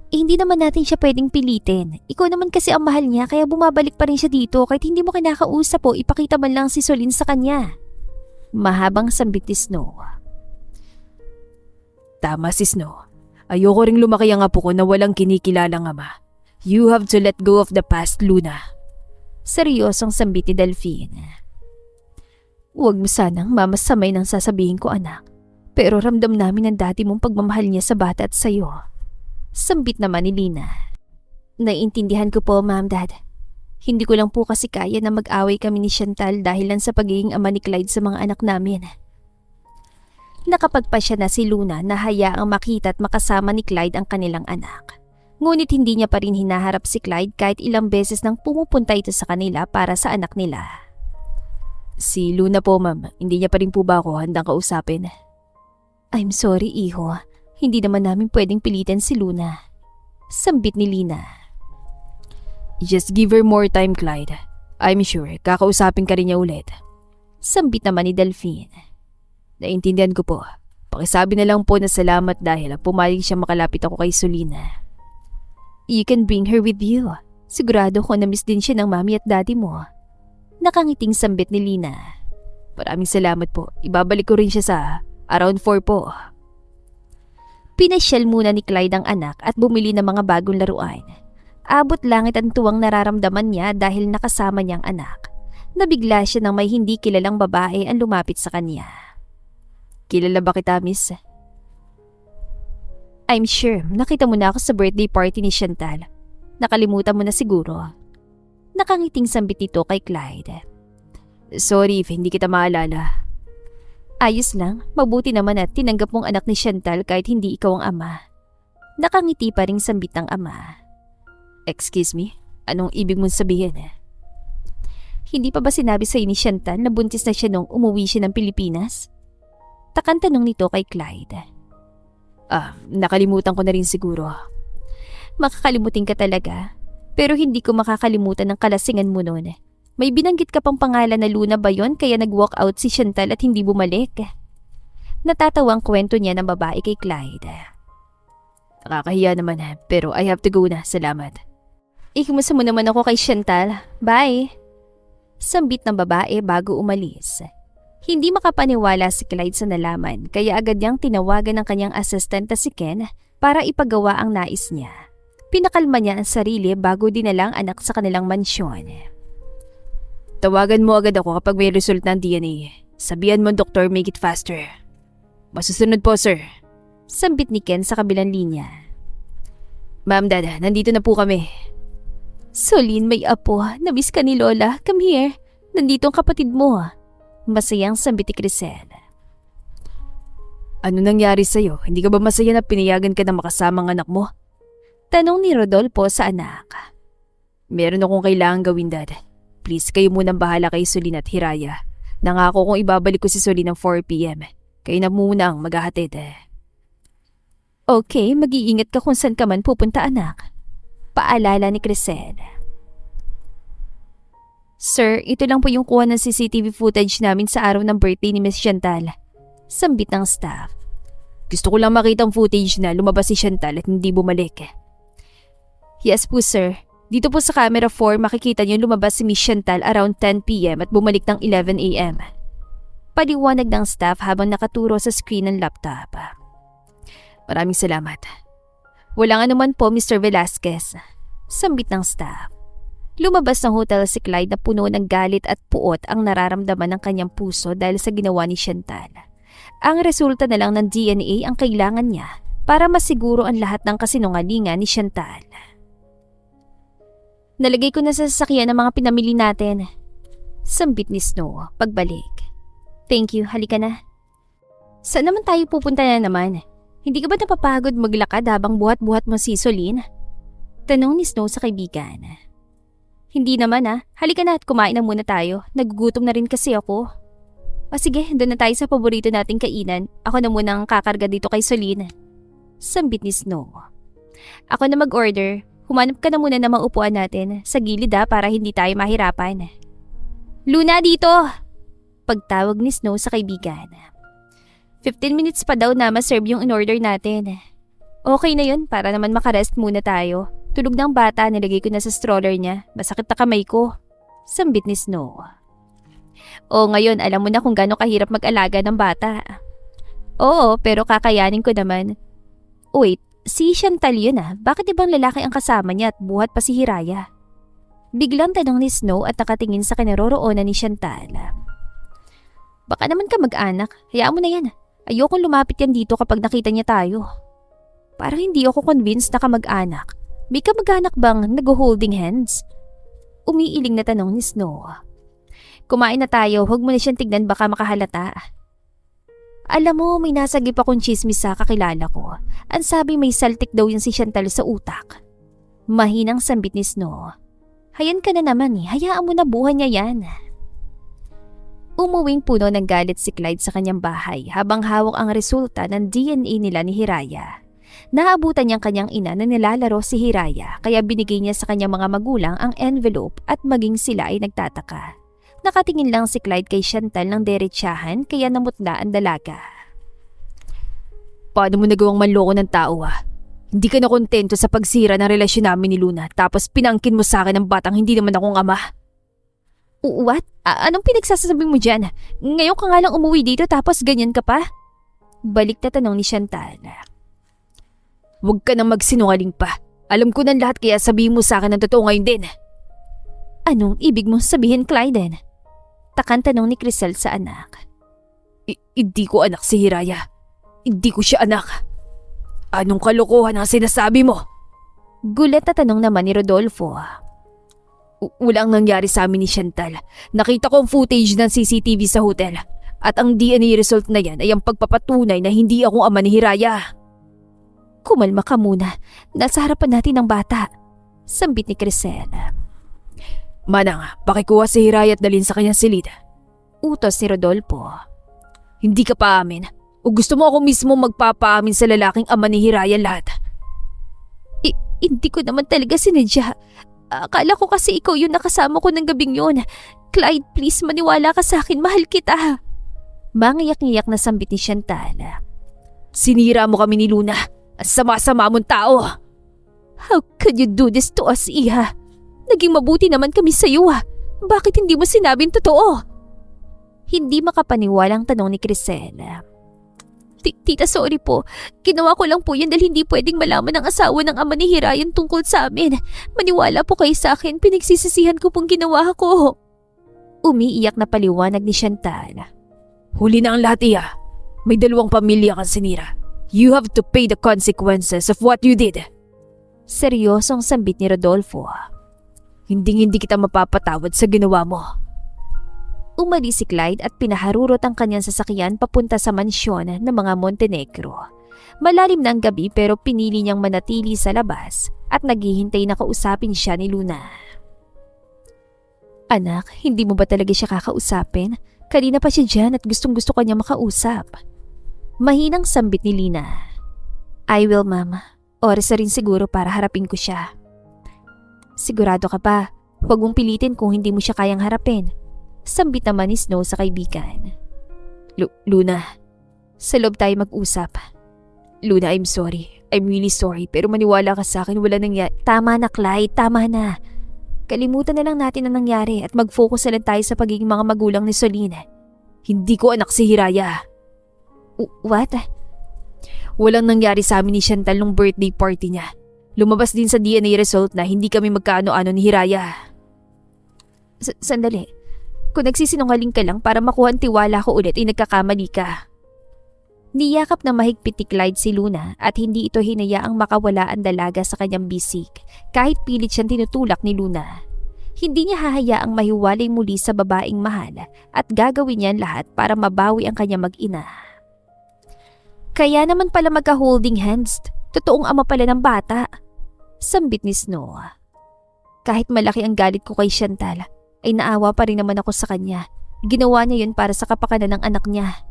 Hindi naman natin siya pwedeng pilitin. Ikaw naman kasi ang mahal niya kaya bumabalik pa rin siya dito kahit hindi mo kinakausap o ipakita man lang si Soline sa kanya. Mahabang sambit ni Snow. Tama si Snow. Ayoko ring lumaki ang apo ko na walang kinikilalang ama. You have to let go of the past, Luna. Seryosong sambit ni Delphine. Huwag mo sanang mamasamay ng sasabihin ko, anak. Pero ramdam namin ang dati mong pagmamahal niya sa bata at sayo. Sambit naman ni Lina. Naiintindihan ko po, Ma'am, Dad. Hindi ko lang po kasi kaya na mag-away kami ni Chantal dahil lang sa pagiging ama ni Clyde sa mga anak namin. Nakapagpasya na si Luna na hayaang makita at makasama ni Clyde ang kanilang anak. Ngunit hindi niya pa rin hinaharap si Clyde kahit ilang beses nang pumupunta ito sa kanila para sa anak nila. Si Luna po, ma'am. Hindi niya pa rin po ba ako handang kausapin? I'm sorry, iho. Hindi naman namin pwedeng pilitin si Luna. Sambit ni Lina. Just give her more time, Clyde. I'm sure kakausapin ka rin niya ulit. Sambit naman ni Delphine. Naintindihan ko po. Pakisabi na lang po na salamat dahil pumayag siya makalapit ako kay Solina. You can bring her with you. Sigurado ko na miss din siya ng mami at daddy mo. Nakangiting sambit ni Lina. Maraming salamat po. Ibabalik ko rin siya sa around 4 po. Pinasyal muna ni Clyde ang anak at bumili ng mga bagong laruan. Abot langit ang tuwang nararamdaman niya dahil nakasama niyang anak. Nabigla siya nang may hindi kilalang babae ang lumapit sa kanya. Kilala ba kita, miss? I'm sure nakita mo na ako sa birthday party ni Chantal. Nakalimutan mo na siguro. Nakangiting sambit ito kay Clyde. Sorry if hindi kita maalala. Ayos lang, mabuti naman at tinanggap mong anak ni Chantal kahit hindi ikaw ang ama. Nakangiti pa ring sambit ng ama. Excuse me? Anong ibig mong sabihin? Hindi pa ba sinabi sa ni Chantal na buntis na siya nung umuwi siya ng Pilipinas? Takang tanong nito kay Clyde. Nakalimutan ko na rin siguro. Makakalimutin ka talaga. Pero hindi ko makakalimutan ng kalasingan mo noon. May binanggit ka pang pangalan na Luna ba yon kaya nag-walk out si Chantal at hindi bumalik? Natatawa ang kwento niya ng babae kay Clyde. Nakakahiya naman pero I have to go na. Salamat. Ikumusta mo naman ako kay Chantal. Bye. Sambit ng babae bago umalis. Hindi makapaniwala si Clyde sa nalaman kaya agad niyang tinawagan ng kanyang assistant na si Ken para ipagawa ang nais niya. Pinakalma niya ang sarili bago dinalang anak sa kanilang mansyon. Tawagan mo agad ako kapag may result ng DNA. Sabihan mo, Doktor, make it faster. Masusunod po, sir. Sambit ni Ken sa kabilang linya. Ma'am, Dad, nandito na po kami. Soline, may apo. Namiss ka ni Lola. Come here. Nandito ang kapatid mo. Masayang sambit ni Crisel. Ano nangyari sa'yo? Hindi ka ba masaya na pinayagan ka na makasama ang anak mo? Tanong ni Rodolfo sa anak. Meron akong kailangan gawin, Dad. Please, kayo munang bahala kay Solin at Hiraya. Nangako kong ibabalik ko si Solin ng 4 p.m. Kayo na muna ang maghahatid. Okay, mag-iingat ka kung saan ka man pupunta, anak. Paalala ni Crisel. Sir, ito lang po yung kuha ng CCTV footage namin sa araw ng birthday ni Miss Chantal. Sambit ng staff. Gusto ko lang makita ang footage na lumabas si Chantal at hindi bumalik. Yes po, sir. Dito po sa camera 4 makikita niyo lumabas si Miss Chantal around 10 p.m. at bumalik ng 11 a.m. Paliwanag ng staff habang nakaturo sa screen ng laptop. Maraming salamat. Walang anuman po, Mr. Velasquez. Sambit ng staff. Lumabas ng hotel si Clyde na puno ng galit at puot ang nararamdaman ng kanyang puso dahil sa ginawa ni Chantal. Ang resulta na lang ng DNA ang kailangan niya para masiguro ang lahat ng kasinungalingan ni Chantal. Nalagay ko na sa sasakyan ang mga pinamili natin. Sambit ni Snow pagbalik. Thank you, halika na. Saan naman tayo pupunta na naman? Hindi ka ba napapagod maglakad habang buhat-buhat mo si Solin? Tanong ni Snow sa kaibigan. Hindi naman halika na at kumain na muna tayo. Nagugutom na rin kasi ako. O sige, doon na tayo sa paborito nating kainan. Ako na muna ang kakarga dito kay Solin. Sambit ni Snow. Ako na mag-order. Humanap ka na muna na maupuan natin sa gilid para hindi tayo mahirapan. Luna, dito! Pagtawag ni Snow sa kaibigan. 15 minutes pa daw na ma-serve yung in-order natin. Okay na yun para naman makarest muna tayo. Tulog ng bata, nilagay ko na sa stroller niya. Masakit na kamay ko. Sambit ni Snow. Ngayon alam mo na kung gaano kahirap mag-alaga ng bata. Oo, pero kakayanin ko naman. Wait, si Chantal yun Bakit ibang lalaki ang kasama niya at buhat pa si Hiraya? Biglang tanong ni Snow at nakatingin sa kinaroroonan ni Chantal. Baka naman ka mag-anak, hayaan mo na yan. Ayokong lumapit yan dito kapag nakita niya tayo. Parang hindi ako convinced na kamag-anak. May kamag-anak bang nag-holding hands? Umiiling na tanong ni Snow. Kumain na tayo, huwag mo na siyang tignan baka makahalata. Alam mo, may nasagip akong chismis sa kakilala ko. Ang sabi may saltik daw yung si Chantal sa utak. Mahinang sambit ni Snow. Hayan ka na naman hayaan mo na buhay niya yan. Umuwing puno ng galit si Clyde sa kanyang bahay habang hawak ang resulta ng DNA nila ni Hiraya. Naabutan niyang kanyang ina na nilalaro si Hiraya kaya binigay niya sa kanyang mga magulang ang envelope at maging sila ay nagtataka. Nakatingin lang si Clyde kay Chantal ng derechahan kaya namutla ang dalaga. Paano mo nagawang manloko ng tao Hindi ka na kontento sa pagsira ng relasyon namin ni Luna tapos pinangkin mo sa akin ang batang hindi naman akong ama. What? Anong pinagsasabi mo dyan? Ngayon ka nga lang umuwi dito tapos ganyan ka pa? Balik na tanong ni Chantal. Huwag ka nang magsinungaling pa. Alam ko ng lahat kaya sabihin mo sa akin ang totoo ngayon din. Anong ibig mo sabihin, Clyde? Takan tanong ni Crisel sa anak. Hindi ko anak si Hiraya. Hindi ko siya anak. Anong kalokohan ang sinasabi mo? Gulat na tanong naman ni Rodolfo. Walang nangyari sa amin ni Chantal. Nakita ko ang footage ng CCTV sa hotel. At ang DNA result na yan ay ang pagpapatunay na hindi ako ama ni Hiraya. Kumalma ka muna. Nasa harapan natin ang bata. Sambit ni Crisel. Manang, pakikuha si Hiraya at dalhin sa kanyang silid. Utos ni Rodolfo. Hindi ka paamin. O gusto mo ako mismo magpapaamin sa lalaking ama ni Hiraya lahat? Hindi ko naman talaga sinadya. Akala ko kasi ikaw yung nakasama ko ng gabing yun. Clyde, please maniwala ka sa akin. Mahal kita. Mangiyak-ngiyak na sambit ni Chantal. Sinira mo kami ni Luna. Ang sama-sama mong tao. How could you do this to us, Iha? Naging mabuti naman kami sa iyo. Bakit hindi mo sinabing totoo? Hindi makapaniwalang tanong ni Crisel. Tita, sorry po. Ginawa ko lang po yan dahil hindi pwedeng malaman ng asawa ng ama ni Hirayan tungkol sa amin. Maniwala po kayo sa akin. Pinagsisisihan ko pong ginawa ko. Umiiyak na paliwanag ni Chantal. Huli na ang lahat, Iya. May 2 pamilya kang sinira. You have to pay the consequences of what you did. Seryosong sambit ni Rodolfo. Hindi kita mapapatawad sa ginawa mo. Umalis si Clyde at pinaharurot ang kanyang sasakyan papunta sa mansyon ng mga Montenegro. Malalim na ang gabi pero pinili niyang manatili sa labas at naghihintay na kausapin siya ni Luna. Anak, hindi mo ba talaga siya kakausapin? Kanina pa siya dyan at gustong-gusto ka niya makausap. Mahinang sambit ni Lina. I will, ma'am. Oras na rin siguro para harapin ko siya. Sigurado ka pa? Huwag mong pilitin kung hindi mo siya kayang harapin. Sambit naman ni Snow sa kaibigan. Luna, sa loob tayo mag-usap. Luna, I'm sorry. I'm really sorry pero maniwala ka sa akin, wala nangyari. Tama na, Clyde. Tama na. Kalimutan na lang natin ang nangyari at mag-focus na lang tayo sa pagiging mga magulang ni Soline. Hindi ko anak si Hiraya. What? Walang nangyari sa amin ni Chantal nung birthday party niya. Lumabas din sa DNA result na hindi kami magkaano-ano ni Hiraya. Sandali. Kung nagsisinungaling ka lang para makuha ang tiwala ko ulit ay nagkakamali ka. Niyakap na mahigpit ni Clyde si Luna at hindi ito hinayaang makawala ang dalaga sa kanyang bisig kahit pilit siyang tinutulak ni Luna. Hindi niya hahayaang mahiwalay muli sa babaeng mahal at gagawin niya ang lahat para mabawi ang kanyang mag-ina. Kaya naman pala magka-holding hands, totoong ama pala ng bata. Sambit ni Snow. Kahit malaki ang galit ko kay Chantal, ay naawa pa rin naman ako sa kanya. Ginawa niya yun para sa kapakanan ng anak niya.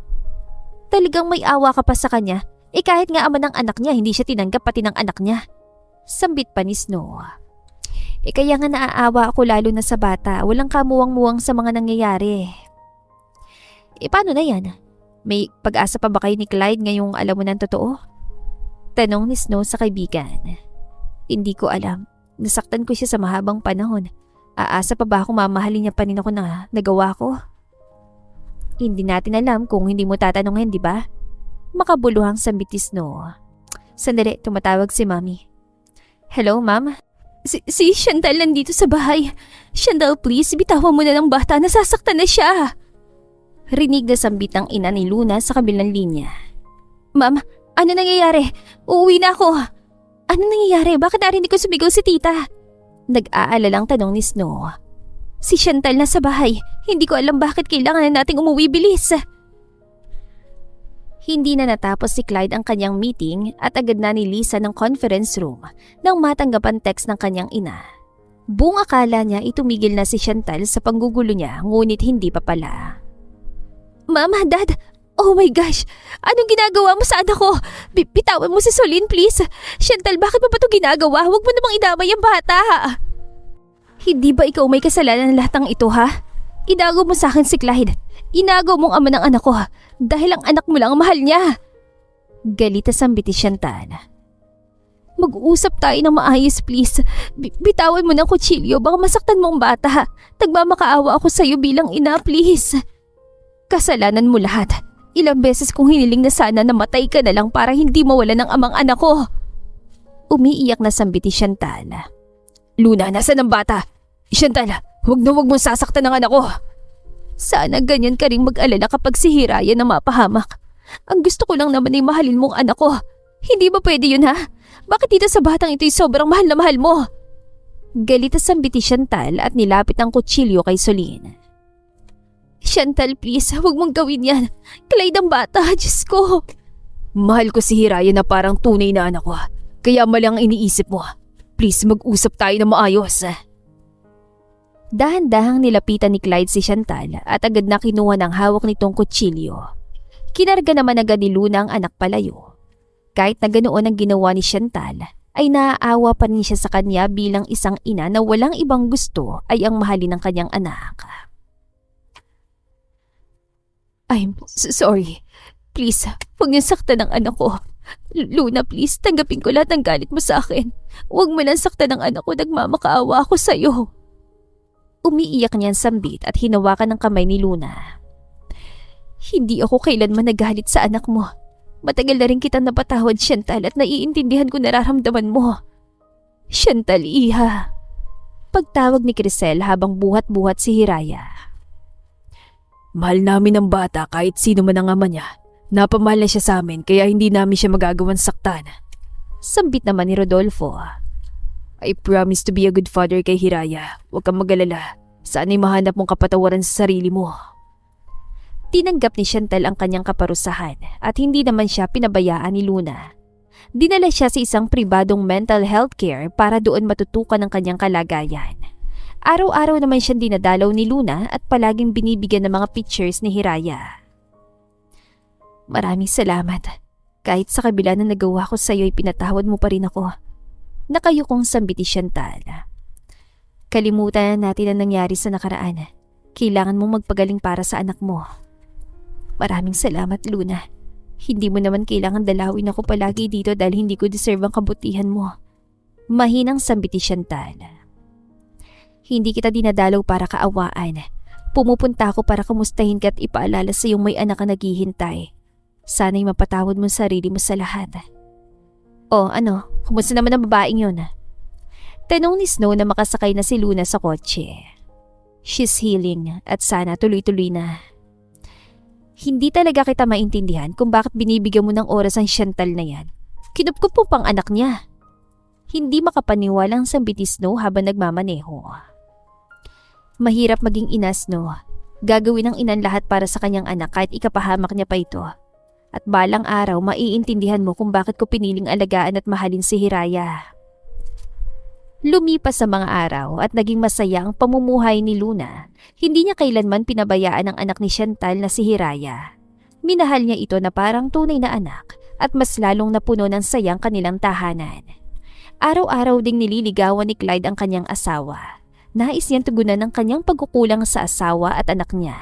Talagang may awa ka pa sa kanya, kahit nga ama ng anak niya, hindi siya tinanggap pati ng anak niya. Sambit pa ni Snow. Kaya nga naaawa ako lalo na sa bata, walang kamuwang-muwang sa mga nangyayari. Paano na yan? May pag-asa pa ba kayo ni Clyde ngayong alam mo ng totoo? Tanong ni Snow sa kaibigan. Hindi ko alam. Nasaktan ko siya sa mahabang panahon. Aasa pa ba akong mamahalin niya pa rin ako na nagawa ko? Hindi natin alam kung hindi mo tatanungin, di ba? Makabuluhang sambit ni Snow. Sandali, tumatawag si Mami. Hello, Ma'am? Si Chantal nandito sa bahay. Chantal, please, bitawan mo na ng bata. Nasasaktan na siya. Rinig na sambit ng ina ni Luna sa kabilang linya. Ma'am, ano nangyayari? Uuwi na ako. Ano nangyayari? Bakit narinig ko sumigaw si tita? Nag-aalalang tanong ni Snow. Si Chantal na sa bahay. Hindi ko alam bakit kailangan na nating umuwi bilis. Hindi na natapos si Clyde ang kanyang meeting at agad na nilisan ng conference room nang matanggap ang text ng kanyang ina. Buong akala niya itumigil na si Chantal sa panggugulo niya ngunit hindi pa pala. Mama, Dad, oh my gosh, anong ginagawa mo sa anak ko? Bitawan mo si Soline, please. Chantal, bakit mo ba ito ginagawa? Huwag mo namang idamay ang bata. Hindi ba ikaw may kasalanan ng lahat ng ito, ha? Inago mo sa akin si Clyde. Inago mong ama ng anak ko dahil ang anak mo lang ang mahal niya. Galit na sambit ni Chantal. Mag-uusap tayo ng maayos, please. Bitawan mo ng kutsilyo, baka masaktan mo ang bata. Nagmamakaawa ako sa'yo bilang ina, please. Kasalanan mo lahat. Ilang beses kong hiniling na sana namatay ka na lang para hindi mawala ng amang anak ko. Umiiyak na sambit ni Chantal. Luna, nasaan ang bata? Chantal, huwag mong sasaktan ng anak ko. Sana ganyan ka rin mag-alala kapag si Hiraya na mapahamak. Ang gusto ko lang naman ay mahalin mong anak ko. Hindi ba pwede yun, ha? Bakit dito sa batang ito'y sobrang mahal na mahal mo? Galit na sambit ni Chantal at nilapit ang kutsilyo kay Soline. Chantal, please, huwag mong gawin yan. Clyde ang bata, Diyos ko. Mahal ko si Hiraya na parang tunay na anak ko. Kaya mali ang iniisip mo. Please, mag-usap tayo na maayos. Dahan-dahang nilapitan ni Clyde si Chantal at agad na kinuha ng hawak nitong kutsilyo. Kinarga naman agad ni Luna ang anak palayo. Kahit na ganoon ang ginawa ni Chantal, ay naaawa pa rin siya sa kanya bilang isang ina na walang ibang gusto ay ang mahalin ng kanyang anak. I'm sorry. Please, huwag niyo saktan ang anak ko. Luna, please, tanggapin ko lahat ng galit mo sa akin. Huwag mo lang saktan ang anak ko, nagmamakaawa ako sa'yo. Umiiyak niyan sambit at hinawakan ng kamay ni Luna. Hindi ako kailanman nagalit sa anak mo. Matagal na rin kitang napatawad, Chantal, at naiintindihan ko nararamdaman mo. Chantal, iha. Pagtawag ni Crisel habang buhat-buhat si Hiraya. Mahal namin ang bata kahit sino man ang ama niya. Napamahal na siya sa amin kaya hindi namin siya magagawang saktan. Sambit naman ni Rodolfo. I promise to be a good father kay Hiraya. Huwag kang mag-alala. Sana'y mahanap mong kapatawaran sa sarili mo. Tinanggap ni Chantal ang kanyang kaparusahan at hindi naman siya pinabayaan ni Luna. Dinala siya sa isang pribadong mental health care para doon matutukan ang kanyang kalagayan. Araw-araw naman siyang dinadalaw ni Luna at palaging binibigyan ng mga pictures ni Hiraya. Maraming salamat. Kahit sa kabila na nagawa ko sa iyo ay pinatawad mo pa rin ako. Nakayukong sambit ni Chantal. Kalimutan natin ang nangyari sa nakaraan. Kailangan mong magpagaling para sa anak mo. Maraming salamat, Luna. Hindi mo naman kailangan dalawin ako palagi dito dahil hindi ko deserve ang kabutihan mo. Mahinang sambit ni Chantal. Hindi kita dinadalaw para kaawaan. Pumupunta ako para kamustahin ka at ipaalala sa iyong may anak na naghihintay. Sana'y mapatawad mo sarili mo sa lahat. Oh, ano? Kumusta naman ang babaeng yun? Tanong ni Snow na makasakay na si Luna sa kotse. She's healing at sana tuloy-tuloy na. Hindi talaga kita maintindihan kung bakit binibigyan mo ng oras ang Chantal na yan. Kinupkup mo pang anak niya. Hindi makapaniwalang sambit ni Snow habang nagmamaneho. Mahirap maging ina, Snow. Gagawin ng inan lahat para sa kanyang anak kahit ikapahamak niya pa ito. At balang araw maiintindihan mo kung bakit ko piniling alagaan at mahalin si Hiraya. Lumipas sa mga araw at naging masaya ang pamumuhay ni Luna. Hindi niya kailanman pinabayaan ang anak ni Chantal na si Hiraya. Minahal niya ito na parang tunay na anak at mas lalong napuno ng sayang kanilang tahanan. Araw-araw ding nililigawan ni Clyde ang kanyang asawa. Nais niyang tugunan ang kanyang pagkukulang sa asawa at anak niya.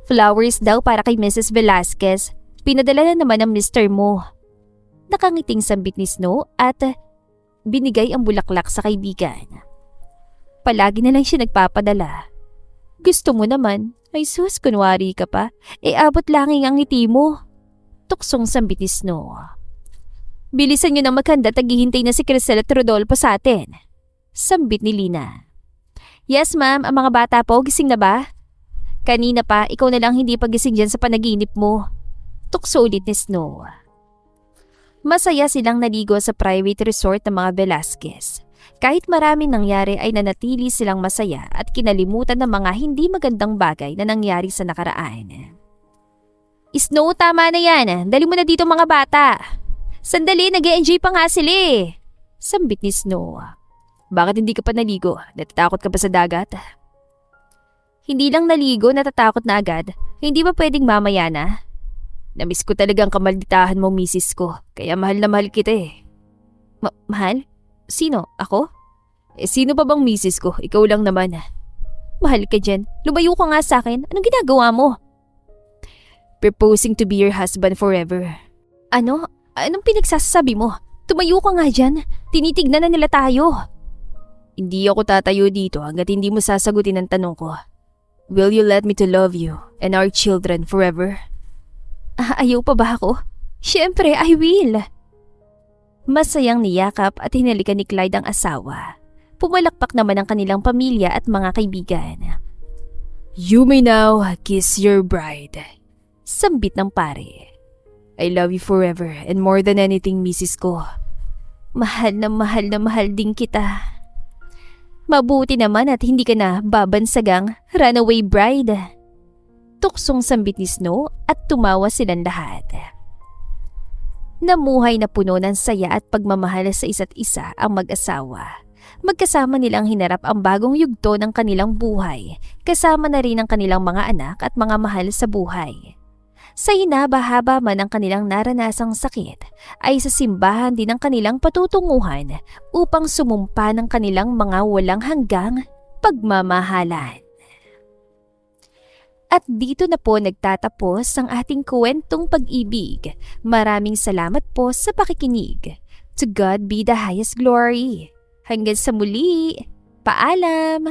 Flowers daw para kay Mrs. Velasquez. Pinadala na naman ng Mr. Mo. Nakangiting sambit ni Snow at binigay ang bulaklak sa kaibigan. Palagi na lang siya nagpapadala. Gusto mo naman, ay sus, kunwari ka pa, abot langing ang ngiti mo. Tuksong sambit ni Snow. Bilisan niyo nang maghanda, taghihintay na si Crisel at Rodolfo sa atin. Sambit ni Lina. Yes ma'am, ang mga bata po, gising na ba? Kanina pa, ikaw na lang hindi pagising dyan sa panaginip mo. Tukso ulit ni Snow. Masaya silang naligo sa private resort ng mga Velasquez. Kahit maraming nangyari ay nanatili silang masaya at kinalimutan ng mga hindi magandang bagay na nangyari sa nakaraan. Snow, tama na yan. Dali mo na dito mga bata. Sandali, nag-e-enjoy pa nga sila eh. Sambit ni Snow. Bakit hindi ka pa naligo? Natatakot ka ba sa dagat? Hindi lang naligo, natatakot na agad. Hindi ba pwedeng mamaya na? Namiss ko talagang kamalditahan mo, misis ko. Kaya mahal na mahal kita eh. Mahal? Sino? Ako? Sino pa bang misis ko? Ikaw lang naman. Mahal ka dyan. Lumayo ka nga sa akin. Anong ginagawa mo? Proposing to be your husband forever. Ano? Anong pinagsasabi mo? Tumayo ka nga dyan. Tinitignan na nila tayo. Hindi ako tatayo dito hanggat hindi mo sasagutin ang tanong ko. Will you let me to love you and our children forever? Ayaw pa ba ako? Siyempre, I will. Masayang niyakap at hinalikan ni Clyde ang asawa. Pumalakpak naman ang kanilang pamilya at mga kaibigan. You may now kiss your bride. Sambit ng pare. I love you forever and more than anything, misis ko. Mahal na mahal din kita. Mabuti naman at hindi ka na babansagang runaway bride. Tuksong sambit ni Snow at tumawa silang lahat. Namuhay na puno ng saya at pagmamahal sa isa't isa ang mag-asawa. Magkasama nilang hinarap ang bagong yugto ng kanilang buhay, kasama na rin ang kanilang mga anak at mga mahal sa buhay. Sa hinaba-haba man ang kanilang naranasang sakit, ay sa simbahan din ang kanilang patutunguhan upang sumumpa ng kanilang mga walang hanggang pagmamahalan. At dito na po nagtatapos ang ating kwentong pag-ibig. Maraming salamat po sa pakikinig. To God be the highest glory. Hanggang sa muli. Paalam!